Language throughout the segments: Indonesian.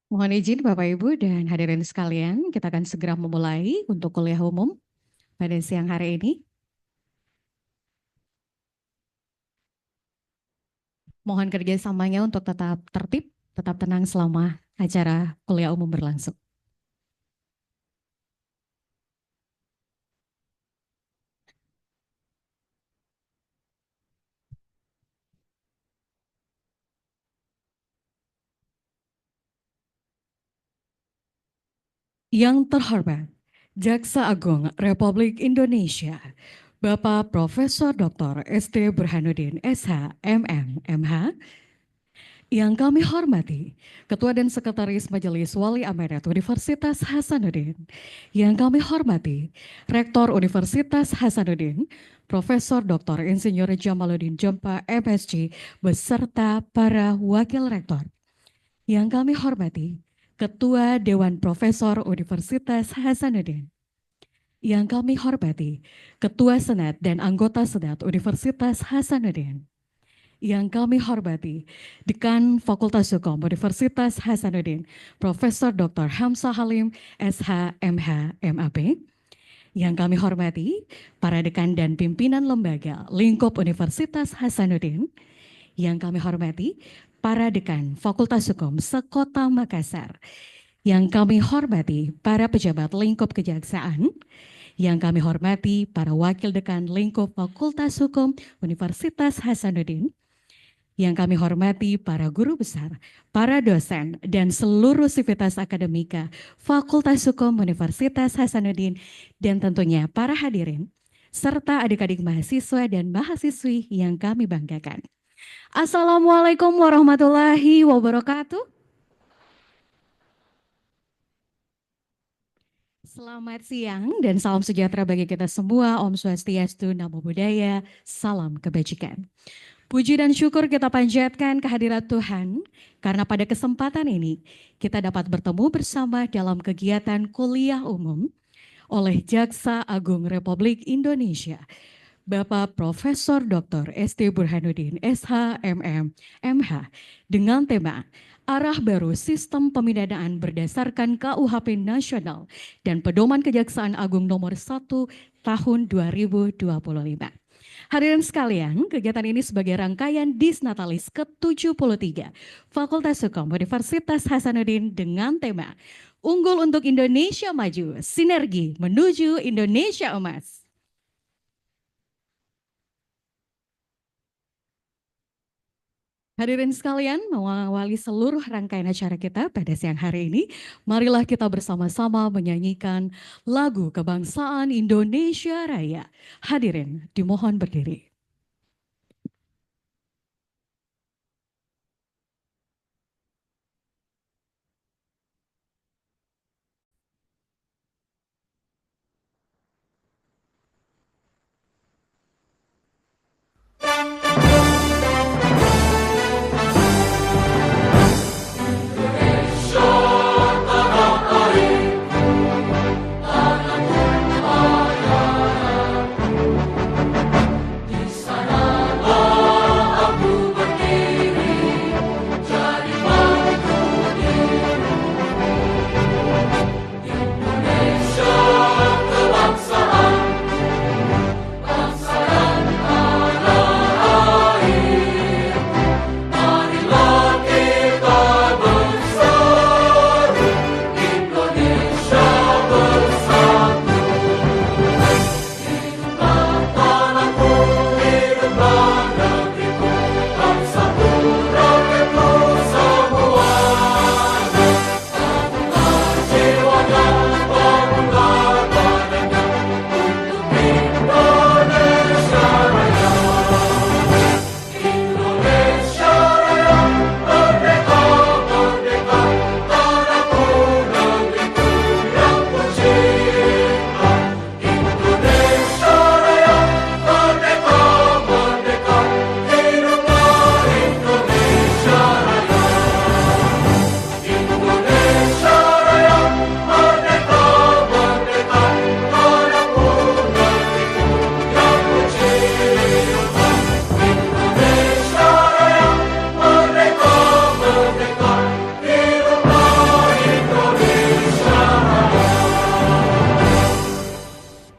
Mohon izin Bapak Ibu dan hadirin sekalian, kita akan segera memulai untuk kuliah umum pada siang hari ini. Mohon kerjasamanya untuk tetap tertib, tetap tenang selama acara kuliah umum berlangsung. Yang terhormat, Jaksa Agung Republik Indonesia, Bapak Profesor Dr. S.T. Burhanuddin SH, MM, MH, yang kami hormati, Ketua dan Sekretaris Majelis Wali Amanat Universitas Hasanuddin. Yang kami hormati, Rektor Universitas Hasanuddin, Profesor Dr. Insinyur Jamaluddin Jompa MSc, beserta para Wakil Rektor. Yang kami hormati, Ketua Dewan Profesor Universitas Hasanuddin. Yang kami hormati, Ketua Senat dan anggota Senat Universitas Hasanuddin. Yang kami hormati, Dekan Fakultas Hukum Universitas Hasanuddin, Profesor Dr. Hamzah Halim, SH, MH, MAP. Yang kami hormati, para dekan dan pimpinan lembaga lingkup Universitas Hasanuddin. Yang kami hormati, para dekan Fakultas Hukum Sekota Makassar. Yang kami hormati, para pejabat lingkup kejaksaan. Yang kami hormati, para wakil dekan lingkup Fakultas Hukum Universitas Hasanuddin. Yang kami hormati para guru besar, para dosen, dan seluruh sivitas akademika Fakultas Hukum Universitas Hasanuddin, dan tentunya para hadirin, serta adik-adik mahasiswa dan mahasiswi yang kami banggakan. Assalamualaikum warahmatullahi wabarakatuh. Selamat siang dan salam sejahtera bagi kita semua. Om Swastiastu, Namo Buddhaya, salam kebajikan. Puji dan syukur kita panjatkan kehadirat Tuhan, karena pada kesempatan ini kita dapat bertemu bersama dalam kegiatan kuliah umum oleh Jaksa Agung Republik Indonesia, Bapak Profesor Dr. S.T. Burhanuddin SH, MM, MH, dengan tema Arah Baru Sistem Pemidanaan Berdasarkan KUHP Nasional dan Pedoman Kejaksaan Agung Nomor 1 Tahun 2025. Hadirin sekalian, kegiatan ini sebagai rangkaian Disnatalis ke-73 Fakultas Hukum Universitas Hasanuddin dengan tema Unggul untuk Indonesia Maju, Sinergi Menuju Indonesia Emas. Hadirin sekalian, mengawali seluruh rangkaian acara kita pada siang hari ini, marilah kita bersama-sama menyanyikan lagu kebangsaan Indonesia Raya. Hadirin, dimohon berdiri.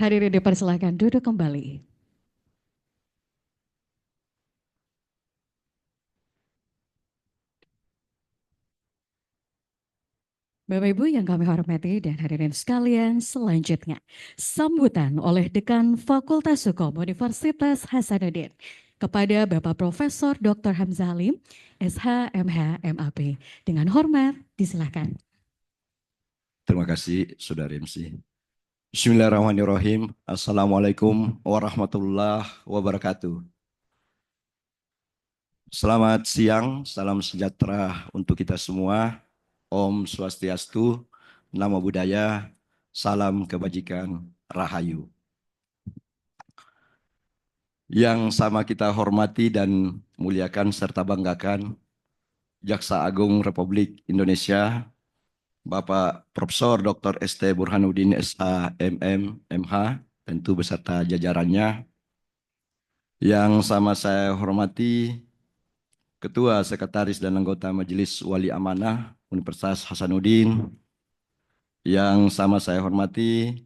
Hadirin dipersilakan duduk kembali. Bapak Ibu yang kami hormati dan hadirin sekalian, selanjutnya sambutan oleh Dekan Fakultas Hukum Universitas Hasanuddin kepada Bapak Profesor Dr. Hamzah Halim, SH, MH, MAP. Dengan hormat, disilakan. Terima kasih, Saudara MC. Bismillahirrahmanirrahim. Assalamualaikum warahmatullahi wabarakatuh. Selamat siang, salam sejahtera untuk kita semua. Om Swastiastu, Namo Buddhaya, salam kebajikan, Rahayu. Yang sama kita hormati dan muliakan serta banggakan, Jaksa Agung Republik Indonesia, Bapak Profesor Dr. ST Burhanuddin SH MM MH, tentu beserta jajarannya. Yang sama saya hormati Ketua, Sekretaris, dan anggota Majelis Wali Amanah Universitas Hasanuddin. Yang sama saya hormati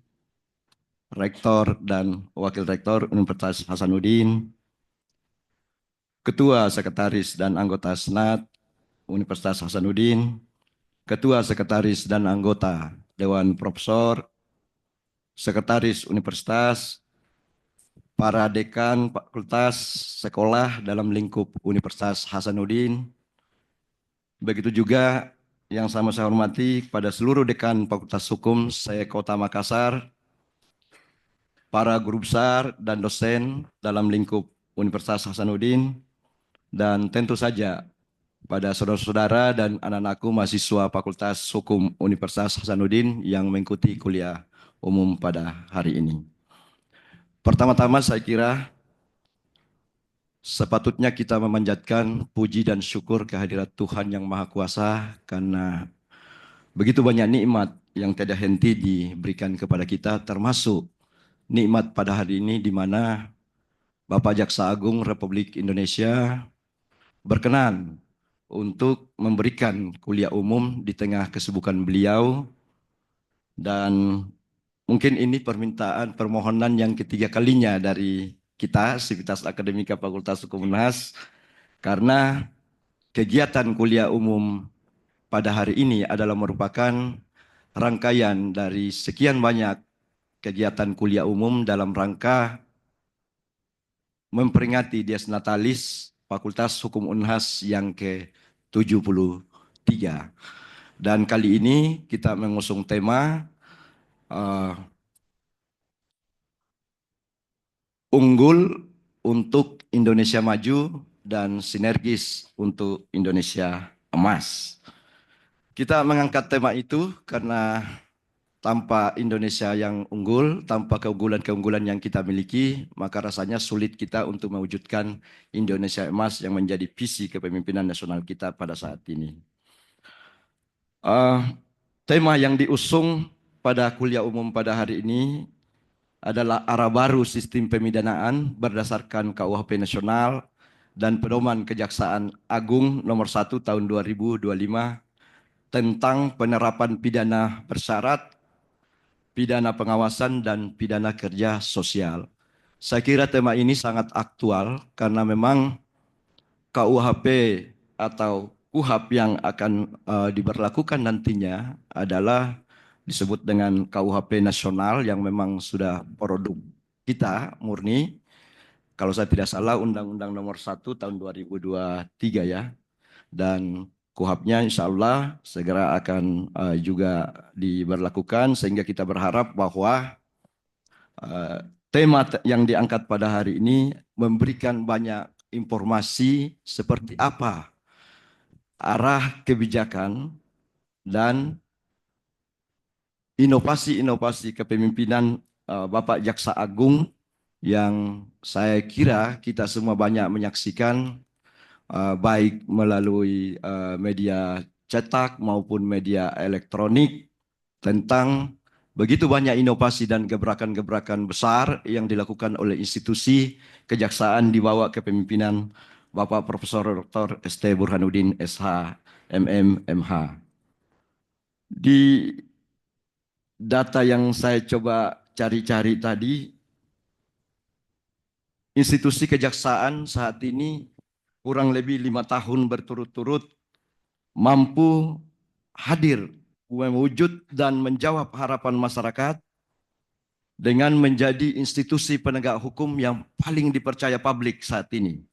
Rektor dan Wakil Rektor Universitas Hasanuddin. Ketua, Sekretaris, dan anggota Senat Universitas Hasanuddin. Ketua, Sekretaris, dan anggota Dewan Profesor, Sekretaris Universitas, para dekan fakultas sekolah dalam lingkup Universitas Hasanuddin. Begitu juga yang sama saya hormati kepada seluruh dekan Fakultas Hukum Kota Makassar, para guru besar dan dosen dalam lingkup Universitas Hasanuddin, dan tentu saja pada saudara-saudara dan anak-anakku mahasiswa Fakultas Hukum Universitas Hasanuddin yang mengikuti kuliah umum pada hari ini. Pertama-tama saya kira sepatutnya kita memanjatkan puji dan syukur kehadirat Tuhan Yang Maha Kuasa karena begitu banyak nikmat yang tiada henti diberikan kepada kita, termasuk nikmat pada hari ini di mana Bapak Jaksa Agung Republik Indonesia berkenan untuk memberikan kuliah umum di tengah kesibukan beliau, dan mungkin ini permohonan yang ketiga kalinya dari kita, Sivitas Akademika Fakultas Hukum Unhas, karena kegiatan kuliah umum pada hari ini adalah merupakan rangkaian dari sekian banyak kegiatan kuliah umum dalam rangka memperingati Dies Natalis Fakultas Hukum Unhas yang ke-73. Dan kali ini kita mengusung tema unggul untuk Indonesia maju dan sinergis untuk Indonesia emas. Kita mengangkat tema itu karena tanpa Indonesia yang unggul, tanpa keunggulan-keunggulan yang kita miliki, maka rasanya sulit kita untuk mewujudkan Indonesia emas yang menjadi visi kepemimpinan nasional kita pada saat ini. Tema yang diusung pada kuliah umum pada hari ini adalah arah baru sistem pemidanaan berdasarkan KUHP nasional dan pedoman Kejaksaan Agung nomor 1 tahun 2025 tentang penerapan pidana bersyarat, pidana pengawasan, dan pidana kerja sosial. Saya kira tema ini sangat aktual karena memang KUHP atau KUHAP yang akan diberlakukan nantinya adalah disebut dengan KUHP nasional yang memang sudah produk kita murni. Kalau saya tidak salah Undang-Undang nomor 1 tahun 2023 ya. Dan KUHAP-nya insya Allah segera akan juga diberlakukan sehingga kita berharap bahwa tema yang diangkat pada hari ini memberikan banyak informasi seperti apa arah kebijakan dan inovasi-inovasi kepemimpinan Bapak Jaksa Agung yang saya kira kita semua banyak menyaksikan baik melalui media cetak maupun media elektronik tentang begitu banyak inovasi dan gebrakan-gebrakan besar yang dilakukan oleh institusi kejaksaan di bawah kepemimpinan Bapak Profesor Dr. ST Burhanuddin SH MM MH. Di data yang saya coba cari-cari tadi, institusi kejaksaan saat ini kurang lebih 5 tahun berturut-turut mampu hadir, mewujud dan menjawab harapan masyarakat dengan menjadi institusi penegak hukum yang paling dipercaya publik saat ini.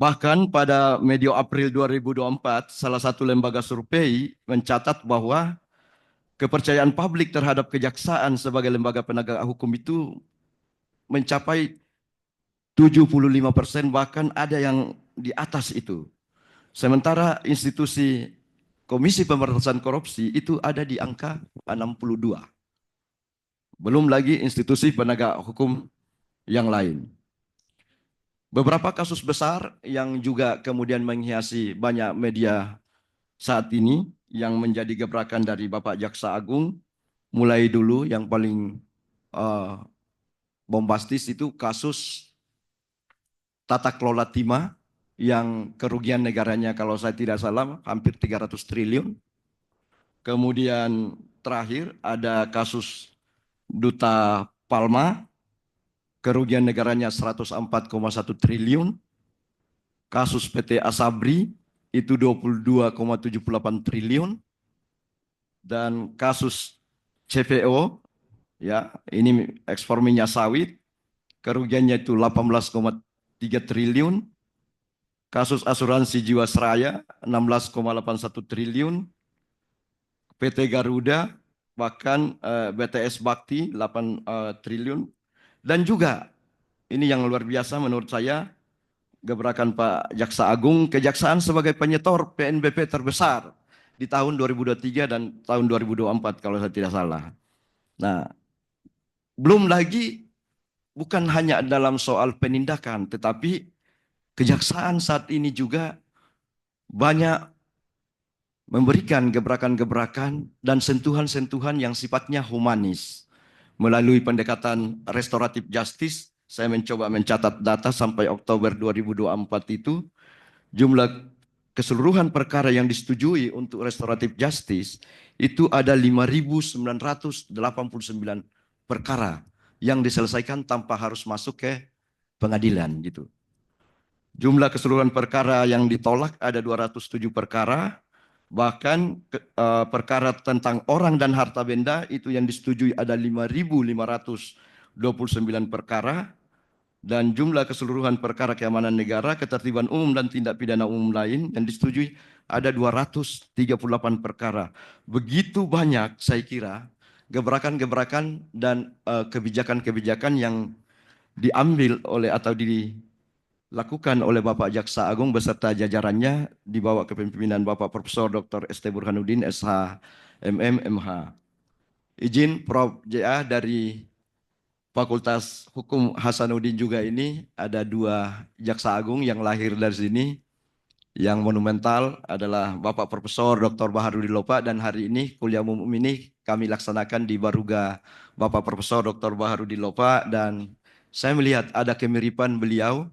Bahkan pada medio April 2024, salah satu lembaga survei mencatat bahwa kepercayaan publik terhadap kejaksaan sebagai lembaga penegak hukum itu mencapai 75%, bahkan ada yang di atas itu. Sementara institusi Komisi Pemberantasan Korupsi itu ada di angka 62. Belum lagi institusi penegak hukum yang lain. Beberapa kasus besar yang juga kemudian menghiasi banyak media saat ini yang menjadi gebrakan dari Bapak Jaksa Agung, mulai dulu yang paling bombastis itu kasus tata kelola timah yang kerugian negaranya kalau saya tidak salah hampir 300 triliun. Kemudian terakhir ada kasus Duta Palma, kerugian negaranya 104,1 triliun. Kasus PT Asabri itu 22,78 triliun. Dan kasus CPO, ya ini ekspor minyak sawit, kerugiannya itu 18,3 triliun. Kasus asuransi Jiwasraya 16,81 triliun. PT Garuda bahkan BTS Bakti 8 triliun. Dan juga ini yang luar biasa menurut saya, gebrakan Pak Jaksa Agung, kejaksaan sebagai penyetor PNBP terbesar di tahun 2023 dan tahun 2024 kalau saya tidak salah. Nah, belum lagi bukan hanya dalam soal penindakan, tetapi kejaksaan saat ini juga banyak memberikan gebrakan-gebrakan dan sentuhan-sentuhan yang sifatnya humanis. Melalui pendekatan restoratif justice, saya mencoba mencatat data sampai Oktober 2024 itu, jumlah keseluruhan perkara yang disetujui untuk restoratif justice itu ada 5.989 perkara yang diselesaikan tanpa harus masuk ke pengadilan gitu. Jumlah keseluruhan perkara yang ditolak ada 207 perkara. Bahkan perkara tentang orang dan harta benda itu yang disetujui ada 5.529 perkara. Dan jumlah keseluruhan perkara keamanan negara, ketertiban umum dan tindak pidana umum lain yang disetujui ada 238 perkara. Begitu banyak saya kira gebrakan-gebrakan dan kebijakan-kebijakan yang diambil oleh atau dilakukan oleh Bapak Jaksa Agung beserta jajarannya di bawah kepemimpinan Bapak Profesor Dr. ST Burhanuddin SH MM MH. Izin Prof JA dari Fakultas Hukum Hasanuddin juga ini ada 2 Jaksa Agung yang lahir dari sini. Yang monumental adalah Bapak Profesor Dr. Baharudin Lopa, dan hari ini kuliah umum ini kami laksanakan di Baruga Bapak Profesor Dr. Baharudin Lopa, dan saya melihat ada kemiripan beliau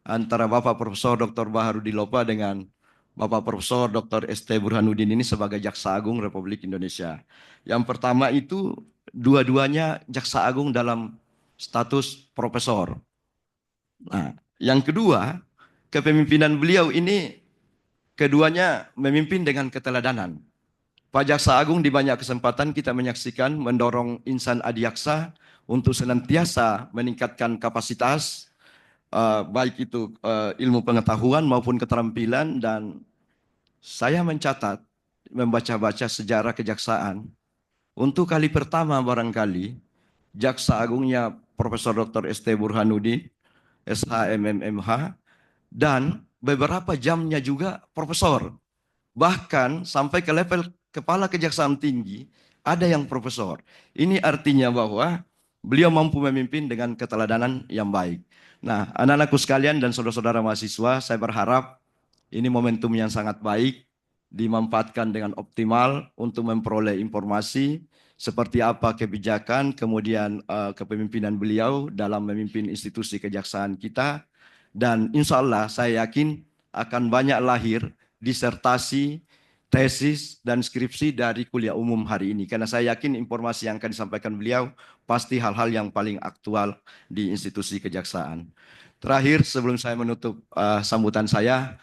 antara Bapak Profesor Dr. Baharudin Lopa dengan Bapak Profesor Dr. ST Burhanuddin ini sebagai Jaksa Agung Republik Indonesia. Yang pertama itu dua-duanya Jaksa Agung dalam status profesor. Nah, yang kedua, kepemimpinan beliau ini keduanya memimpin dengan keteladanan. Pak Jaksa Agung di banyak kesempatan kita menyaksikan mendorong insan adiaksa untuk senantiasa meningkatkan kapasitas, baik itu ilmu pengetahuan maupun keterampilan. Dan saya mencatat, membaca-baca sejarah kejaksaan, untuk kali pertama barangkali Jaksa Agungnya Profesor Dr. ST Burhanuddin, SHMMMH, dan beberapa jamnya juga profesor. Bahkan sampai ke level kepala kejaksaan tinggi, ada yang profesor. Ini artinya bahwa beliau mampu memimpin dengan keteladanan yang baik. Nah, anak-anakku sekalian dan saudara-saudara mahasiswa, saya berharap ini momentum yang sangat baik, dimanfaatkan dengan optimal untuk memperoleh informasi seperti apa kebijakan, kemudian kepemimpinan beliau dalam memimpin institusi kejaksaan kita. Dan insya Allah saya yakin akan banyak lahir disertasi tesis dan skripsi dari kuliah umum hari ini. Karena saya yakin informasi yang akan disampaikan beliau pasti hal-hal yang paling aktual di institusi kejaksaan. Terakhir, sebelum saya menutup sambutan saya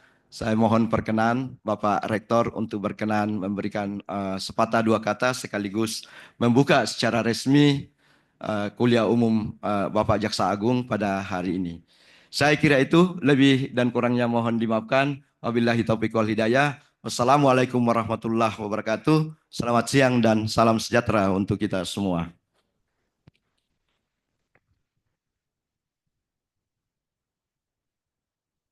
mohon perkenan Bapak Rektor untuk berkenan memberikan sepatah dua kata sekaligus membuka secara resmi kuliah umum Bapak Jaksa Agung pada hari ini. Saya kira itu, lebih dan kurangnya mohon dimaafkan. Wabillahi taufiq wal hidayah. Wassalamualaikum warahmatullahi wabarakatuh. Selamat siang dan salam sejahtera untuk kita semua.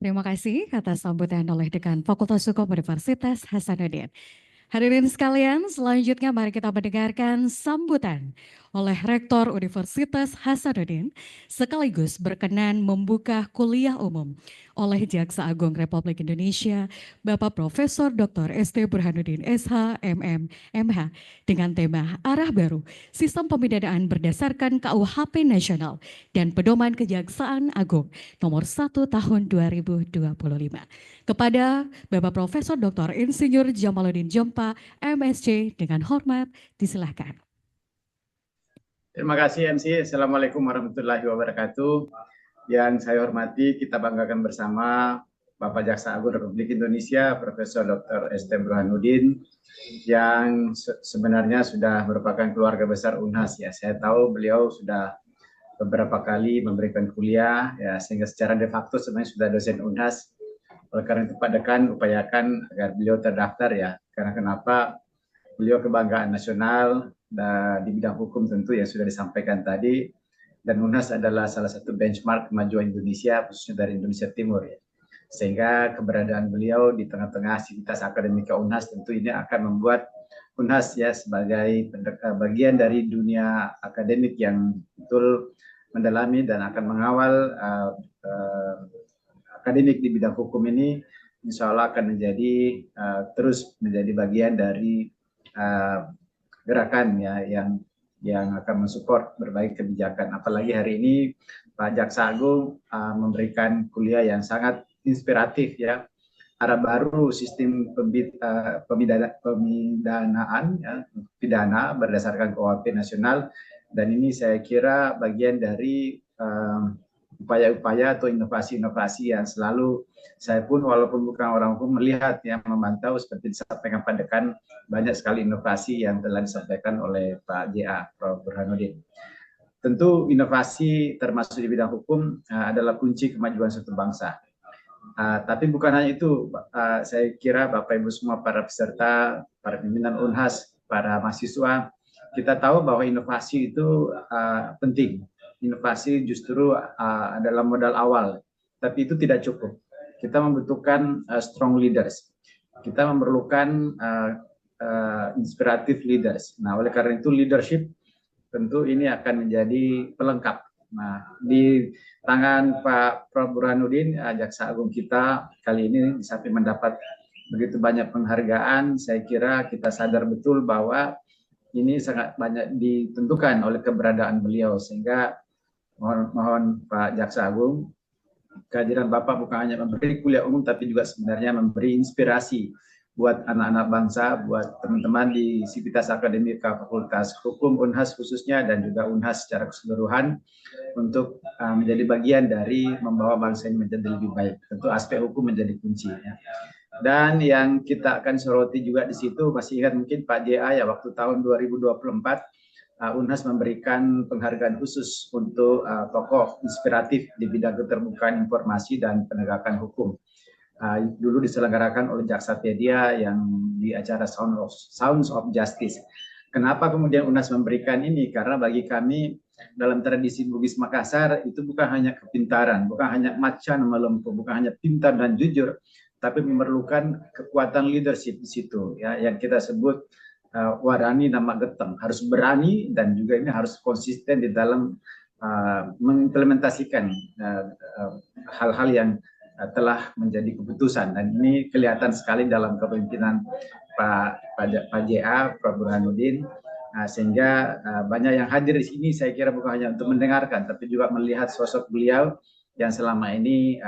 Terima kasih atas sambutan oleh Dekan Fakultas Hukum Universitas Hasanuddin. Hadirin sekalian, selanjutnya mari kita mendengarkan sambutan oleh Rektor Universitas Hasanuddin sekaligus berkenan membuka kuliah umum oleh Jaksa Agung Republik Indonesia Bapak Profesor Dr. ST Burhanuddin SH MM MH dengan tema Arah Baru Sistem Pemidanaan Berdasarkan KUHP Nasional dan Pedoman Kejaksaan Agung nomor 1 tahun 2025. Kepada Bapak Profesor Dr. Insinyur Jamaluddin Jompa, MSc, dengan hormat disilahkan. Terima kasih MC. Assalamualaikum warahmatullahi wabarakatuh. Yang saya hormati, kita banggakan bersama Bapak Jaksa Agung Republik Indonesia, Profesor Dr. ST Burhanuddin, yang sebenarnya sudah merupakan keluarga besar UNHAS. Ya, saya tahu beliau sudah beberapa kali memberikan kuliah, ya, sehingga secara de facto sebenarnya sudah dosen UNHAS. Oleh karena itu Pak Dekan upayakan agar beliau terdaftar, ya. Karena kenapa? Beliau kebanggaan nasional di bidang hukum tentu yang sudah disampaikan tadi, dan UNHAS adalah salah satu benchmark kemajuan Indonesia, khususnya dari Indonesia Timur, ya. Sehingga keberadaan beliau di tengah-tengah sivitas akademika UNHAS tentu ini akan membuat UNHAS ya sebagai bagian dari dunia akademik yang betul mendalami dan akan mengawal akademik di bidang hukum ini, insya Allah akan menjadi terus menjadi bagian dari gerakan ya yang akan mensupport berbagai kebijakan. Apalagi hari ini Pak Jaksa Agung memberikan kuliah yang sangat inspiratif ya, arah baru sistem pemidanaan ya, pidana berdasarkan KUHP nasional, dan ini saya kira bagian dari upaya-upaya atau inovasi-inovasi yang selalu saya pun walaupun bukan orang hukum melihat ya, memantau seperti disampaikan Pak Dekan, banyak sekali inovasi yang telah disampaikan oleh Pak JA, Prof. Burhanuddin. Tentu inovasi termasuk di bidang hukum adalah kunci kemajuan suatu bangsa. Tapi bukan hanya itu, saya kira Bapak Ibu semua para peserta, para pimpinan UNHAS, para mahasiswa, kita tahu bahwa inovasi itu penting. Inovasi justru adalah modal awal, tapi itu tidak cukup. Kita membutuhkan strong leaders. Kita memerlukan inspirative leaders. Nah, oleh karena itu leadership tentu ini akan menjadi pelengkap. Nah, di tangan Pak Prof. Burhanuddin, Jaksa Agung kita kali ini di samping mendapat begitu banyak penghargaan, saya kira kita sadar betul bahwa ini sangat banyak ditentukan oleh keberadaan beliau, sehingga mohon Pak Jaksa Agung, kehadiran Bapak bukan hanya memberi kuliah umum, tapi juga sebenarnya memberi inspirasi buat anak-anak bangsa, buat teman-teman di Sivitas Akademika Fakultas Hukum UNHAS khususnya, dan juga UNHAS secara keseluruhan, untuk menjadi bagian dari membawa bangsa ini menjadi lebih baik. Tentu aspek hukum menjadi kunci. Ya. Dan yang kita akan soroti juga di situ, masih ingat mungkin Pak JA ya, waktu tahun 2024, UNHAS memberikan penghargaan khusus untuk tokoh inspiratif di bidang keterbukaan informasi dan penegakan hukum. Dulu diselenggarakan oleh Jaksapedia yang di acara Sounds of Justice. Kenapa kemudian UNHAS memberikan ini? Karena bagi kami dalam tradisi Bugis Makassar itu bukan hanya kepintaran, bukan hanya macan melempuh, bukan hanya pintar dan jujur, tapi memerlukan kekuatan leadership di situ ya, yang kita sebut warani nama geteng, harus berani dan juga ini harus konsisten di dalam mengimplementasikan hal-hal yang telah menjadi keputusan, dan ini kelihatan sekali dalam kepemimpinan Pak JA, Prof. Burhanuddin, sehingga banyak yang hadir di sini saya kira bukan hanya untuk mendengarkan, tapi juga melihat sosok beliau yang selama ini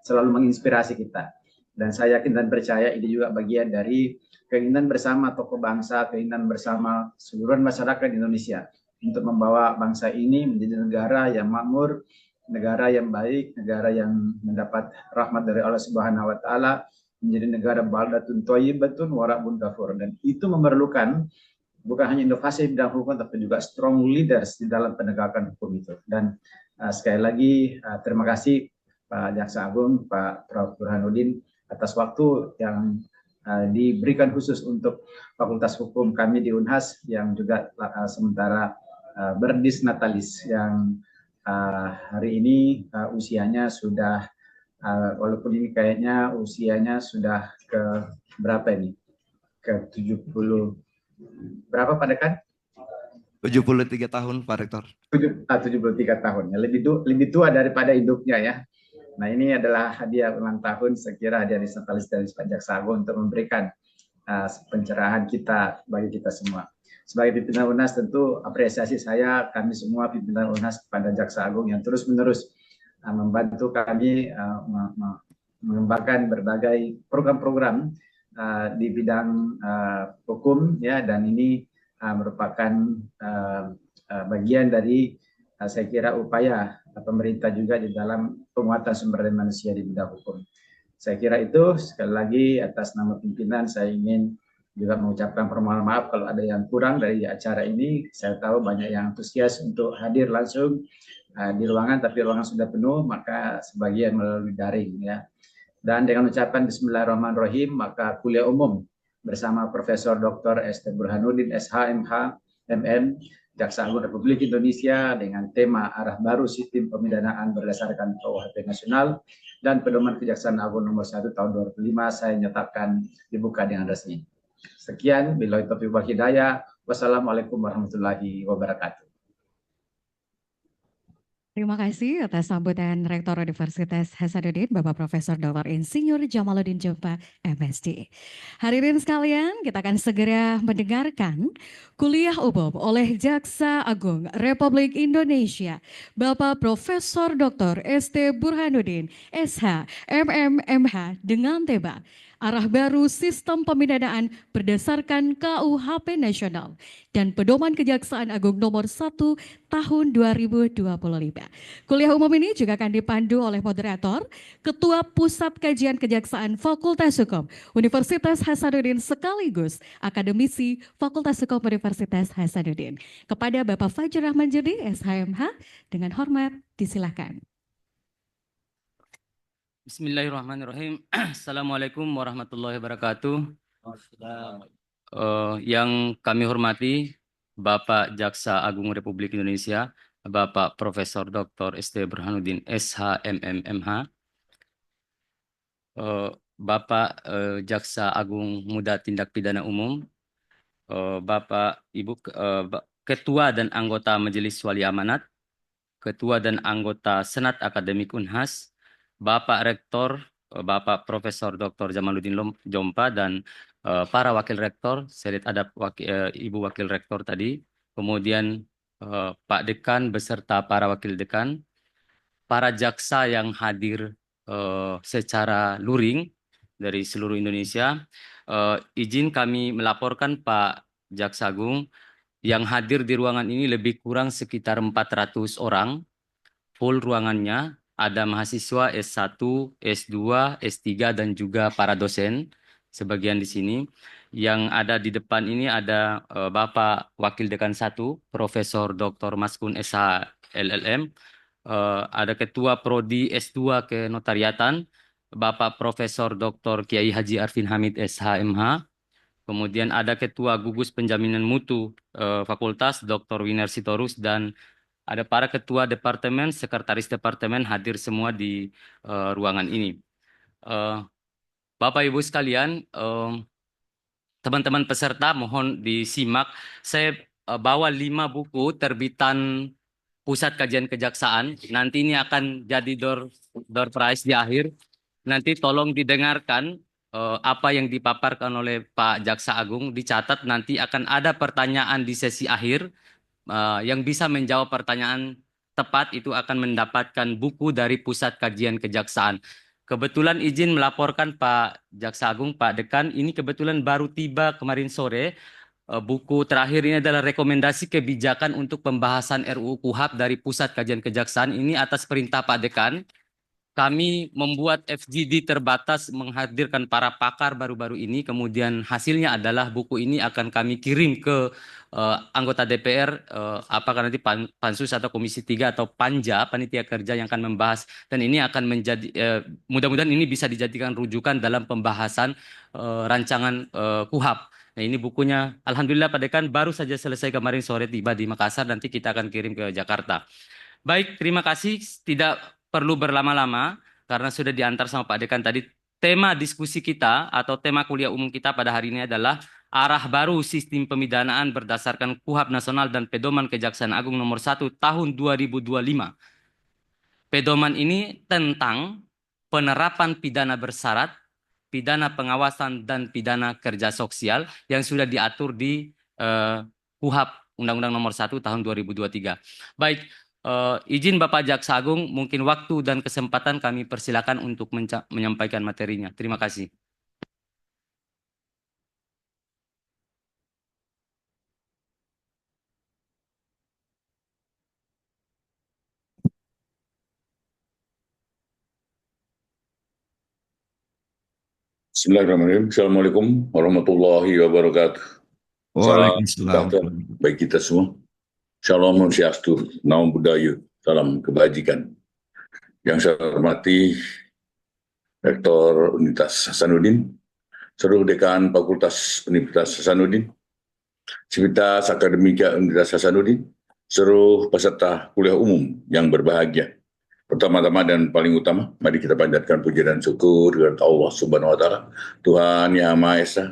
selalu menginspirasi kita. Dan saya yakin dan percaya ini juga bagian dari keinginan bersama tokoh bangsa, keinginan bersama seluruh masyarakat Indonesia untuk membawa bangsa ini menjadi negara yang makmur, negara yang baik, negara yang mendapat rahmat dari Allah Subhanahu wa taala, menjadi negara baldatun thayyibatun wa rabbun ghafur. Dan itu memerlukan bukan hanya inovasi di bidang hukum, tapi juga strong leaders di dalam penegakan hukum itu. Dan sekali lagi terima kasih Pak Jaksa Agung, Pak Prof. Burhanuddin atas waktu yang diberikan khusus untuk Fakultas Hukum kami di Unhas yang juga sementara berdisnatalis yang hari ini usianya sudah walaupun ini kayaknya usianya sudah ke berapa ini? Ke 70 berapa Pak Dekan? 73 tahun Pak Rektor. 73 tahun, ya. Lebih tua daripada induknya ya. Nah ini adalah hadiah ulang tahun, saya kira hadiah disnatalis dari Pak Jaksa Agung untuk memberikan pencerahan kita bagi kita semua. Sebagai pimpinan UNAS tentu apresiasi saya, kami semua pimpinan UNAS kepada Jaksa Agung yang terus-menerus membantu kami mengembangkan berbagai program-program di bidang hukum ya, dan ini merupakan bagian dari saya kira upaya pemerintah juga di dalam penguatan sumber daya manusia di bidang hukum. Saya kira itu, sekali lagi atas nama pimpinan saya ingin juga mengucapkan permohonan maaf kalau ada yang kurang dari acara ini. Saya tahu banyak yang antusias untuk hadir langsung di ruangan, tapi ruangan sudah penuh, maka sebagian melalui daring ya. Dan dengan ucapan Bismillahirrahmanirrahim, maka kuliah umum bersama Profesor Dr. St. Burhanuddin SH.MH MM Jaksa Agung Republik Indonesia dengan tema arah baru sistem pemidanaan berdasarkan KUHP nasional dan pedoman Kejaksaan Agung nomor 1 tahun 2005 saya nyatakan dibuka dengan resmi. Sekian, billahi taufiq wal hidayah. Wassalamualaikum warahmatullahi wabarakatuh. Terima kasih atas sambutan Rektor Universitas Hasanuddin, Bapak Profesor Dr. Insinyur Jamaluddin Jompa, MSD. Hadirin sekalian, kita akan segera mendengarkan kuliah umum oleh Jaksa Agung Republik Indonesia, Bapak Profesor Dr. ST Burhanuddin, SH, MM, MH dengan tema Arah Baru Sistem Pemidanaan Berdasarkan KUHP Nasional dan Pedoman Kejaksaan Agung Nomor 1 Tahun 2025. Kuliah umum ini juga akan dipandu oleh moderator, Ketua Pusat Kajian Kejaksaan Fakultas Hukum Universitas Hasanuddin sekaligus akademisi Fakultas Hukum Universitas Hasanuddin. Kepada Bapak Fajrul Rahman Judi, SHMH, dengan hormat disilakan. Bismillahirrahmanirrahim. Assalamualaikum warahmatullahi wabarakatuh. Yang kami hormati Bapak Jaksa Agung Republik Indonesia, Bapak Profesor Dr. ST Burhanuddin SH MM MH, Bapak Jaksa Agung Muda Tindak Pidana Umum, Bapak Ibu Ketua dan anggota Majelis Wali Amanat, Ketua dan anggota Senat Akademik Unhas, Bapak Rektor, Bapak Profesor Dr. Jamaluddin Jompa, dan para Wakil Rektor, saya lihat ada Ibu Wakil Rektor tadi, kemudian Pak Dekan beserta para Wakil Dekan, para jaksa yang hadir secara luring dari seluruh Indonesia. Izin kami melaporkan Pak Jaksa Agung, yang hadir di ruangan ini lebih kurang sekitar 400 orang, full ruangannya. Ada mahasiswa S1, S2, S3, dan juga para dosen, sebagian di sini. Yang ada di depan ini ada Bapak Wakil Dekan 1, Profesor Dr. Maskun SH LLM, ada Ketua Prodi S2 Kenotariatan, Bapak Profesor Dr. Kiai Haji Arfin Hamid SH.MH, kemudian ada Ketua Gugus Penjaminan Mutu Fakultas Dr. Winar Sitorus, dan ada para ketua departemen, sekretaris departemen hadir semua di ruangan ini. Bapak Ibu sekalian, teman-teman peserta mohon disimak. Saya bawa 5 buku terbitan Pusat Kajian Kejaksaan. Nanti ini akan jadi door prize di akhir. Nanti tolong didengarkan apa yang dipaparkan oleh Pak Jaksa Agung. Dicatat, nanti akan ada pertanyaan di sesi akhir. Yang bisa menjawab pertanyaan tepat itu akan mendapatkan buku dari Pusat Kajian Kejaksaan. Kebetulan izin melaporkan Pak Jaksa Agung, Pak Dekan, ini kebetulan baru tiba kemarin sore. Buku terakhir ini adalah rekomendasi kebijakan untuk pembahasan RUU KUHAP dari Pusat Kajian Kejaksaan. Ini atas perintah Pak Dekan. Kami membuat FGD terbatas menghadirkan para pakar baru-baru ini. Kemudian hasilnya adalah buku ini akan kami kirim ke anggota DPR, apakah nanti Pansus atau Komisi 3 atau Panja, Panitia Kerja yang akan membahas. Dan ini akan menjadi, mudah-mudahan ini bisa dijadikan rujukan dalam pembahasan rancangan KUHAP. Nah ini bukunya, Alhamdulillah Pak Dekan baru saja selesai kemarin sore tiba di Makassar, nanti kita akan kirim ke Jakarta. Baik, terima kasih. Tidak perlu berlama-lama karena sudah diantar sama Pak Dekan tadi. Tema diskusi kita atau tema kuliah umum kita pada hari ini adalah arah baru sistem pemidanaan berdasarkan KUHAP Nasional dan Pedoman Kejaksaan Agung nomor 1 tahun 2025. Pedoman ini tentang penerapan pidana bersyarat, pidana pengawasan, dan pidana kerja sosial yang sudah diatur di KUHAP Undang-Undang nomor 1 tahun 2023. Baik, izin Bapak Jaksa Agung, mungkin waktu dan kesempatan kami persilakan untuk menyampaikan materinya. Terima kasih. Bismillahirrahmanirrahim. Assalamualaikum warahmatullahi wabarakatuh. Salam sejahtera bagi kita semua. Shalom Swastiastu, Namo Buddhaya, salam kebajikan. Yang saya hormati Rektor Universitas Hasanuddin, seluruh dekan Fakultas Universitas Hasanuddin, Sivitas Akademika Universitas Hasanuddin, seluruh peserta kuliah umum yang berbahagia. Pertama-tama dan paling utama, mari kita panjatkan puji dan syukur kepada Allah Subhanahu wa Ta'ala, Tuhan Yang Maha Esa,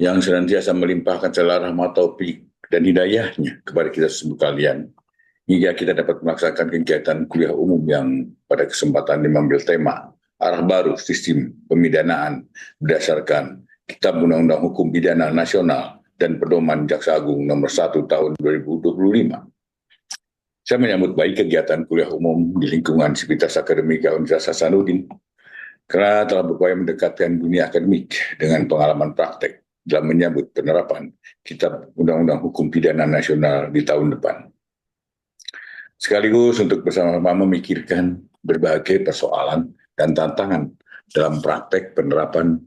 yang senantiasa melimpahkan segala rahmat, taufik dan hidayahnya kepada kita semua kalian, hingga kita dapat melaksanakan kegiatan kuliah umum yang pada kesempatan ini mengambil tema arah baru sistem pemidanaan berdasarkan Kitab Undang-Undang Hukum Pidana Nasional dan Pedoman Jaksa Agung nomor 1 tahun 2025. Saya menyambut baik kegiatan kuliah umum di lingkungan Sivitas Akademika Universitas Hasanuddin karena telah berupaya mendekatkan dunia akademik dengan pengalaman praktek dalam menyambut penerapan Kitab Undang-Undang Hukum Pidana Nasional di tahun depan. Sekaligus untuk bersama-sama memikirkan berbagai persoalan dan tantangan dalam praktek penerapan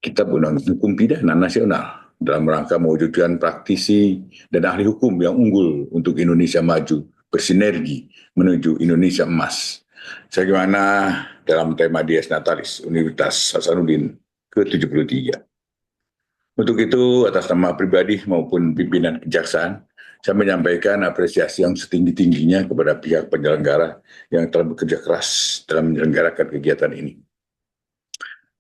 Kitab Undang-Undang Hukum Pidana Nasional dalam rangka mewujudkan praktisi dan ahli hukum yang unggul untuk Indonesia maju, bersinergi menuju Indonesia emas. Sebagaimana dalam tema Dies Natalis Universitas Hasanuddin ke-73. Untuk itu, atas nama pribadi maupun pimpinan kejaksaan, saya menyampaikan apresiasi yang setinggi-tingginya kepada pihak penyelenggara yang telah bekerja keras dalam menyelenggarakan kegiatan ini.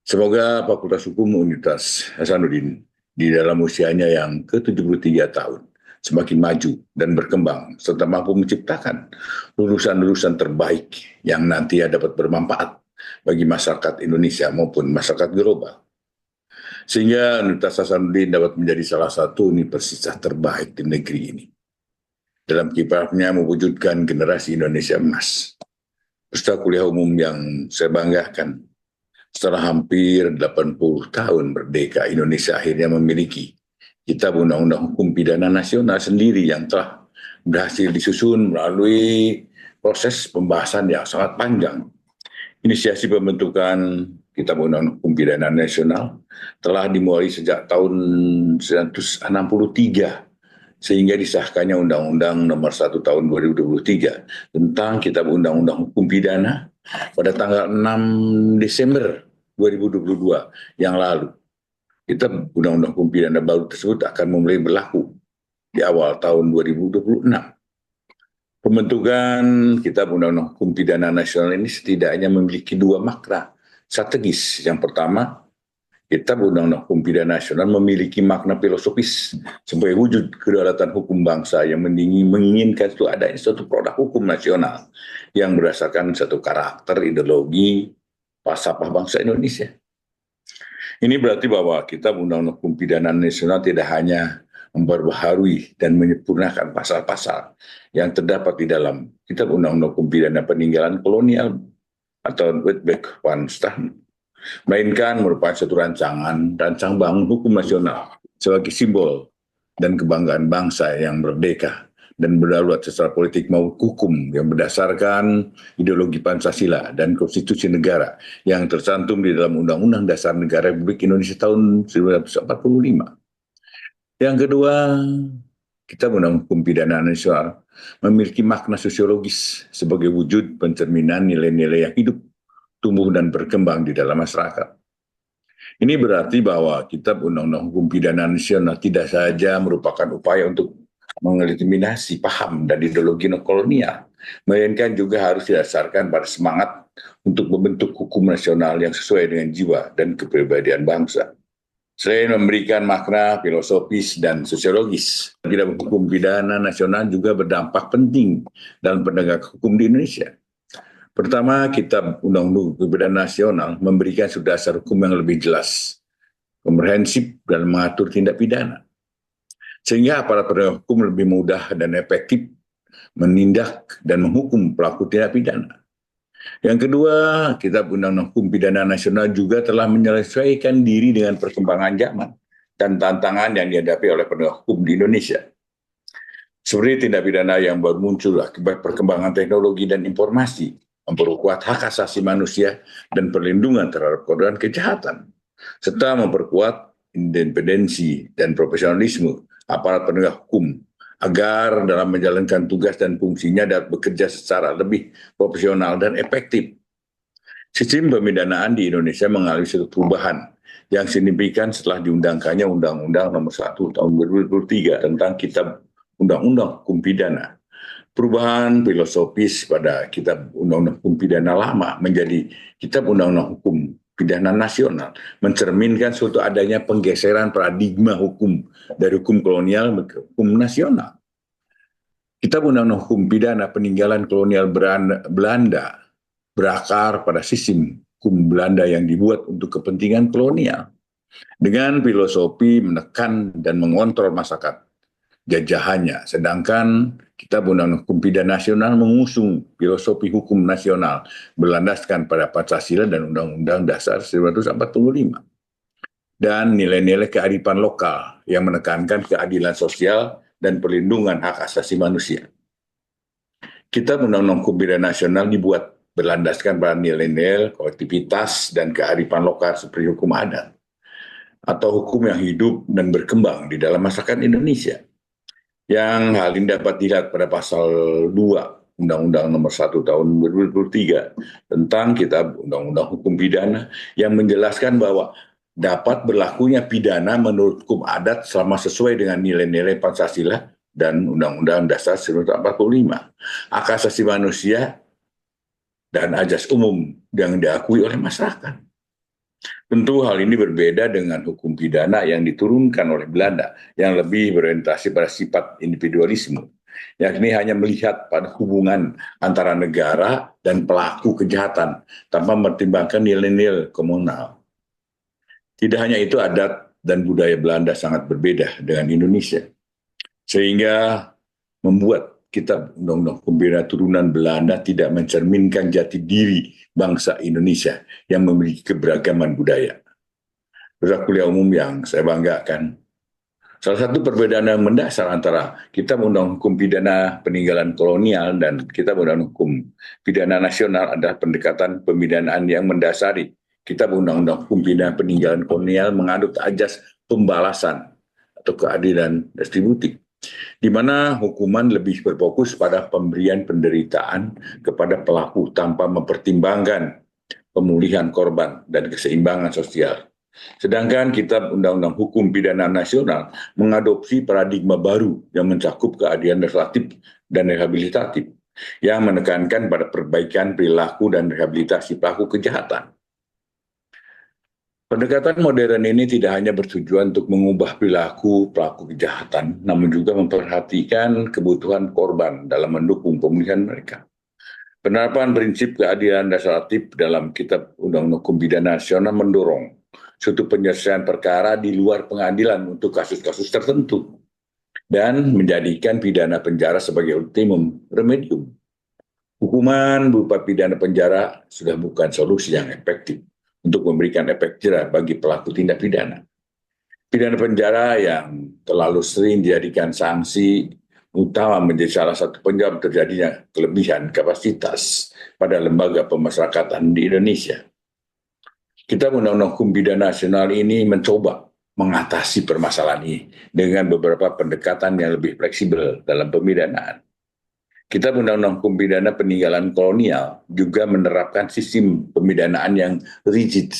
Semoga Fakultas Hukum Universitas Hasanuddin di dalam usianya yang ke-73 tahun semakin maju dan berkembang, serta mampu menciptakan lulusan-lulusan terbaik yang nantinya dapat bermanfaat bagi masyarakat Indonesia maupun masyarakat global. Sehingga Universitas Hasanuddin dapat menjadi salah satu universitas terbaik di negeri ini. Dalam kiprahnya mewujudkan generasi Indonesia emas. Peserta kuliah umum yang saya banggakan, setelah hampir 80 tahun merdeka, Indonesia akhirnya memiliki Kitab Undang-Undang Hukum Pidana Nasional sendiri yang telah berhasil disusun melalui proses pembahasan yang sangat panjang. Inisiasi pembentukan Kitab Undang-Undang Hukum Pidana Nasional telah dimulai sejak tahun 1963 sehingga disahkannya Undang-Undang Nomor 1 Tahun 2023 tentang Kitab Undang-Undang Hukum Pidana pada tanggal 6 Desember 2022 yang lalu. Kitab Undang-Undang Hukum Pidana baru tersebut akan mulai berlaku di awal tahun 2026. Pembentukan Kitab Undang-Undang Hukum Pidana Nasional ini setidaknya memiliki dua makna strategis. Yang pertama, Kitab Undang-Undang Hukum Pidana Nasional memiliki makna filosofis sebagai wujud kedaulatan hukum bangsa yang menginginkan itu adanya suatu produk hukum nasional yang berdasarkan satu karakter, ideologi, falsafah bangsa Indonesia. Ini berarti bahwa Kitab Undang-Undang Hukum Pidana Nasional tidak hanya memperbaharui dan menyempurnakan pasal-pasal yang terdapat di dalam Kitab Undang-Undang Hukum Pidana Peninggalan Kolonial atau Witbek-Wanstein, melainkan merupakan satu rancang bangun hukum nasional sebagai simbol dan kebanggaan bangsa yang merdeka dan berdaulat secara politik maupun hukum yang berdasarkan ideologi Pancasila dan konstitusi negara yang tercantum di dalam Undang-Undang Dasar Negara Republik Indonesia tahun 1945. Yang kedua, Kitab Undang Hukum Pidana Nasional memiliki makna sosiologis sebagai wujud pencerminan nilai-nilai yang hidup, tumbuh dan berkembang di dalam masyarakat. Ini berarti bahwa Kitab Undang-Undang Hukum Pidana Nasional tidak saja merupakan upaya untuk mengeliminasi paham dan ideologi kolonial, melainkan juga harus didasarkan pada semangat untuk membentuk hukum nasional yang sesuai dengan jiwa dan kepribadian bangsa. Selain memberikan makna filosofis dan sosiologis, Kitab Hukum Pidana Nasional juga berdampak penting dalam penegakan hukum di Indonesia. Pertama, Kitab Undang-Undang Hukum Pidana Nasional memberikan dasar hukum yang lebih jelas, komprehensif, dan mengatur tindak pidana. Sehingga aparat penegak hukum lebih mudah dan efektif menindak dan menghukum pelaku tindak pidana. Yang kedua, Kitab Undang-Undang Hukum Pidana Nasional juga telah menyesuaikan diri dengan perkembangan zaman dan tantangan yang dihadapi oleh penegak hukum di Indonesia. Seperti tindak pidana yang baru muncul akibat perkembangan teknologi dan informasi, memperkuat hak asasi manusia dan perlindungan terhadap korban kejahatan, serta memperkuat independensi dan profesionalisme aparat penegak hukum agar dalam menjalankan tugas dan fungsinya dapat bekerja secara lebih profesional dan efektif. Sistem pemidanaan di Indonesia mengalami suatu perubahan yang signifikan setelah diundangkannya Undang-Undang Nomor 1 Tahun 2023 tentang Kitab Undang-Undang Hukum Pidana. Perubahan filosofis pada Kitab Undang-Undang Hukum Pidana lama menjadi Kitab Undang-Undang Hukum Pidana Nasional mencerminkan suatu adanya penggeseran paradigma hukum dari hukum kolonial ke hukum nasional. Kitab Undang-Undang Hukum Pidana peninggalan kolonial Belanda berakar pada sistem hukum Belanda yang dibuat untuk kepentingan kolonial dengan filosofi menekan dan mengontrol masyarakat jajahannya, sedangkan Kitab Undang-Undang Hukum Pidana Nasional mengusung filosofi hukum nasional berlandaskan pada Pancasila dan Undang-Undang Dasar 1945 dan nilai-nilai kearifan lokal yang menekankan keadilan sosial dan perlindungan hak asasi manusia. Kitab Undang-Undang Hukum Pidana Nasional dibuat berlandaskan pada nilai-nilai kolektivitas dan kearifan lokal seperti hukum adat atau hukum yang hidup dan berkembang di dalam masyarakat Indonesia. Yang hal ini dapat dilihat pada pasal 2 Undang-Undang Nomor 1 Tahun 2023 tentang Kitab Undang-Undang Hukum Pidana yang menjelaskan bahwa dapat berlakunya pidana menurut hukum adat selama sesuai dengan nilai-nilai Pancasila dan Undang-Undang Dasar 1945, hak asasi manusia dan ajas umum yang diakui oleh masyarakat. Tentu hal ini berbeda dengan hukum pidana yang diturunkan oleh Belanda yang lebih berorientasi pada sifat individualisme, yakni hanya melihat pada hubungan antara negara dan pelaku kejahatan tanpa mempertimbangkan nilai-nilai komunal. Tidak hanya itu, adat dan budaya Belanda sangat berbeda dengan Indonesia, sehingga membuat Kitab Undang-Undang Hukum Pidana turunan Belanda tidak mencerminkan jati diri bangsa Indonesia yang memiliki keberagaman budaya. Saudara kuliah umum yang saya banggakan, salah satu perbedaan yang mendasar antara Kitab Undang-Undang Hukum Pidana peninggalan kolonial dan Kitab Undang-Undang Hukum Pidana Nasional adalah pendekatan pemidanaan yang mendasari. Kitab Undang-Undang Hukum Pidana peninggalan kolonial mengadut ajas pembalasan atau keadilan retributif, di mana hukuman lebih berfokus pada pemberian penderitaan kepada pelaku tanpa mempertimbangkan pemulihan korban dan keseimbangan sosial. Sedangkan Kitab Undang-Undang Hukum Pidana Nasional mengadopsi paradigma baru yang mencakup keadilan restoratif dan rehabilitatif, yang menekankan pada perbaikan perilaku dan rehabilitasi pelaku kejahatan. Pendekatan modern ini tidak hanya bertujuan untuk mengubah perilaku pelaku kejahatan, namun juga memperhatikan kebutuhan korban dalam mendukung pemulihan mereka. Penerapan prinsip keadilan restoratif dalam Kitab Undang-Undang Hukum Pidana Nasional mendorong suatu penyelesaian perkara di luar pengadilan untuk kasus-kasus tertentu dan menjadikan pidana penjara sebagai ultimum remedium. Hukuman berupa pidana penjara sudah bukan solusi yang efektif untuk memberikan efek jera bagi pelaku tindak pidana. Pidana penjara yang terlalu sering dijadikan sanksi utama menjadi salah satu penyebab terjadinya kelebihan kapasitas pada lembaga pemasyarakatan di Indonesia. Kita Undang-Undang Hukum Pidana Nasional ini mencoba mengatasi permasalahan ini dengan beberapa pendekatan yang lebih fleksibel dalam pemidanaan. Kita Undang-Undang Hukum Pidana Peninggalan Kolonial juga menerapkan sistem pemidanaan yang rigid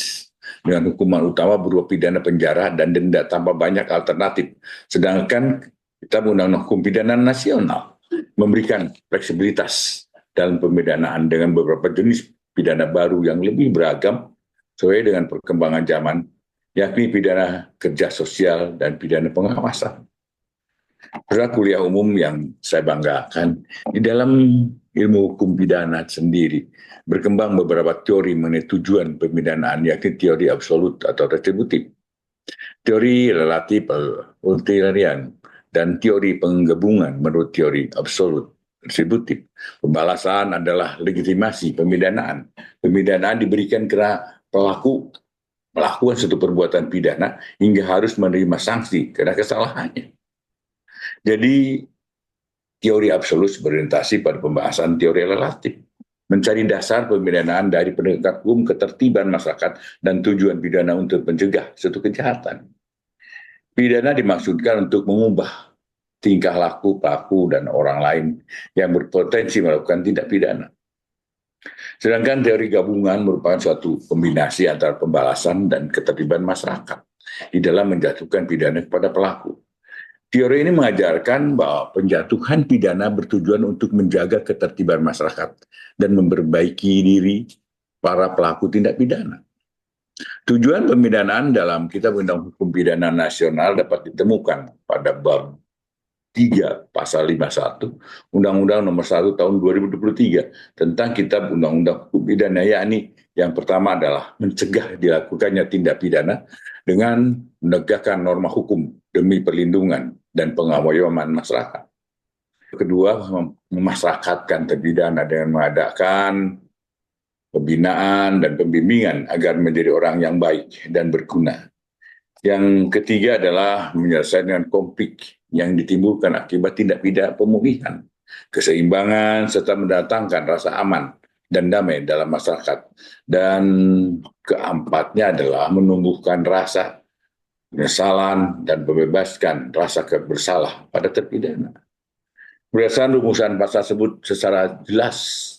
dengan hukuman utama berupa pidana penjara dan denda tanpa banyak alternatif. Sedangkan kita Undang-Undang Hukum Pidana Nasional memberikan fleksibilitas dalam pemidanaan dengan beberapa jenis pidana baru yang lebih beragam sesuai dengan perkembangan zaman, yakni pidana kerja sosial dan pidana pengawasan. Saudara kuliah umum yang saya banggakan, di dalam ilmu hukum pidana sendiri berkembang beberapa teori mengenai tujuan pemidanaan, yakni teori absolut atau retributif, teori relatif utilitarian, dan teori penggabungan menurut teori absolut retributif. Pembalasan adalah legitimasi pemidanaan. Pemidanaan diberikan karena pelaku melakukan suatu perbuatan pidana hingga harus menerima sanksi karena kesalahannya. Jadi teori absolut berorientasi pada pembahasan teori relatif, mencari dasar pemidanaan dari penegak hukum, ketertiban masyarakat, dan tujuan pidana untuk mencegah suatu kejahatan. Pidana dimaksudkan untuk mengubah tingkah laku pelaku dan orang lain yang berpotensi melakukan tindak pidana. Sedangkan teori gabungan merupakan suatu kombinasi antara pembalasan dan ketertiban masyarakat di dalam menjatuhkan pidana kepada pelaku. Teori ini mengajarkan bahwa penjatuhan pidana bertujuan untuk menjaga ketertiban masyarakat dan memperbaiki diri para pelaku tindak pidana. Tujuan pemidanaan dalam Kitab Undang Hukum Pidana Nasional dapat ditemukan pada bab 3 pasal 51 Undang-Undang Nomor 1 Tahun 2023 tentang Kitab Undang-Undang Hukum Pidana, yakni yang pertama adalah mencegah dilakukannya tindak pidana dengan menegakkan norma hukum demi perlindungan dan pengayoman masyarakat. Kedua, memasyarakatkan terpidana dengan mengadakan pembinaan dan pembimbingan agar menjadi orang yang baik dan berguna. Yang ketiga adalah menyelesaikan konflik yang ditimbulkan akibat tindak pidana pemulihan, keseimbangan, serta mendatangkan rasa aman dan damai dalam masyarakat. Dan keempatnya adalah menumbuhkan rasa penyesalan dan membebaskan rasa bersalah pada terpidana. Berdasarkan rumusan pasal tersebut secara jelas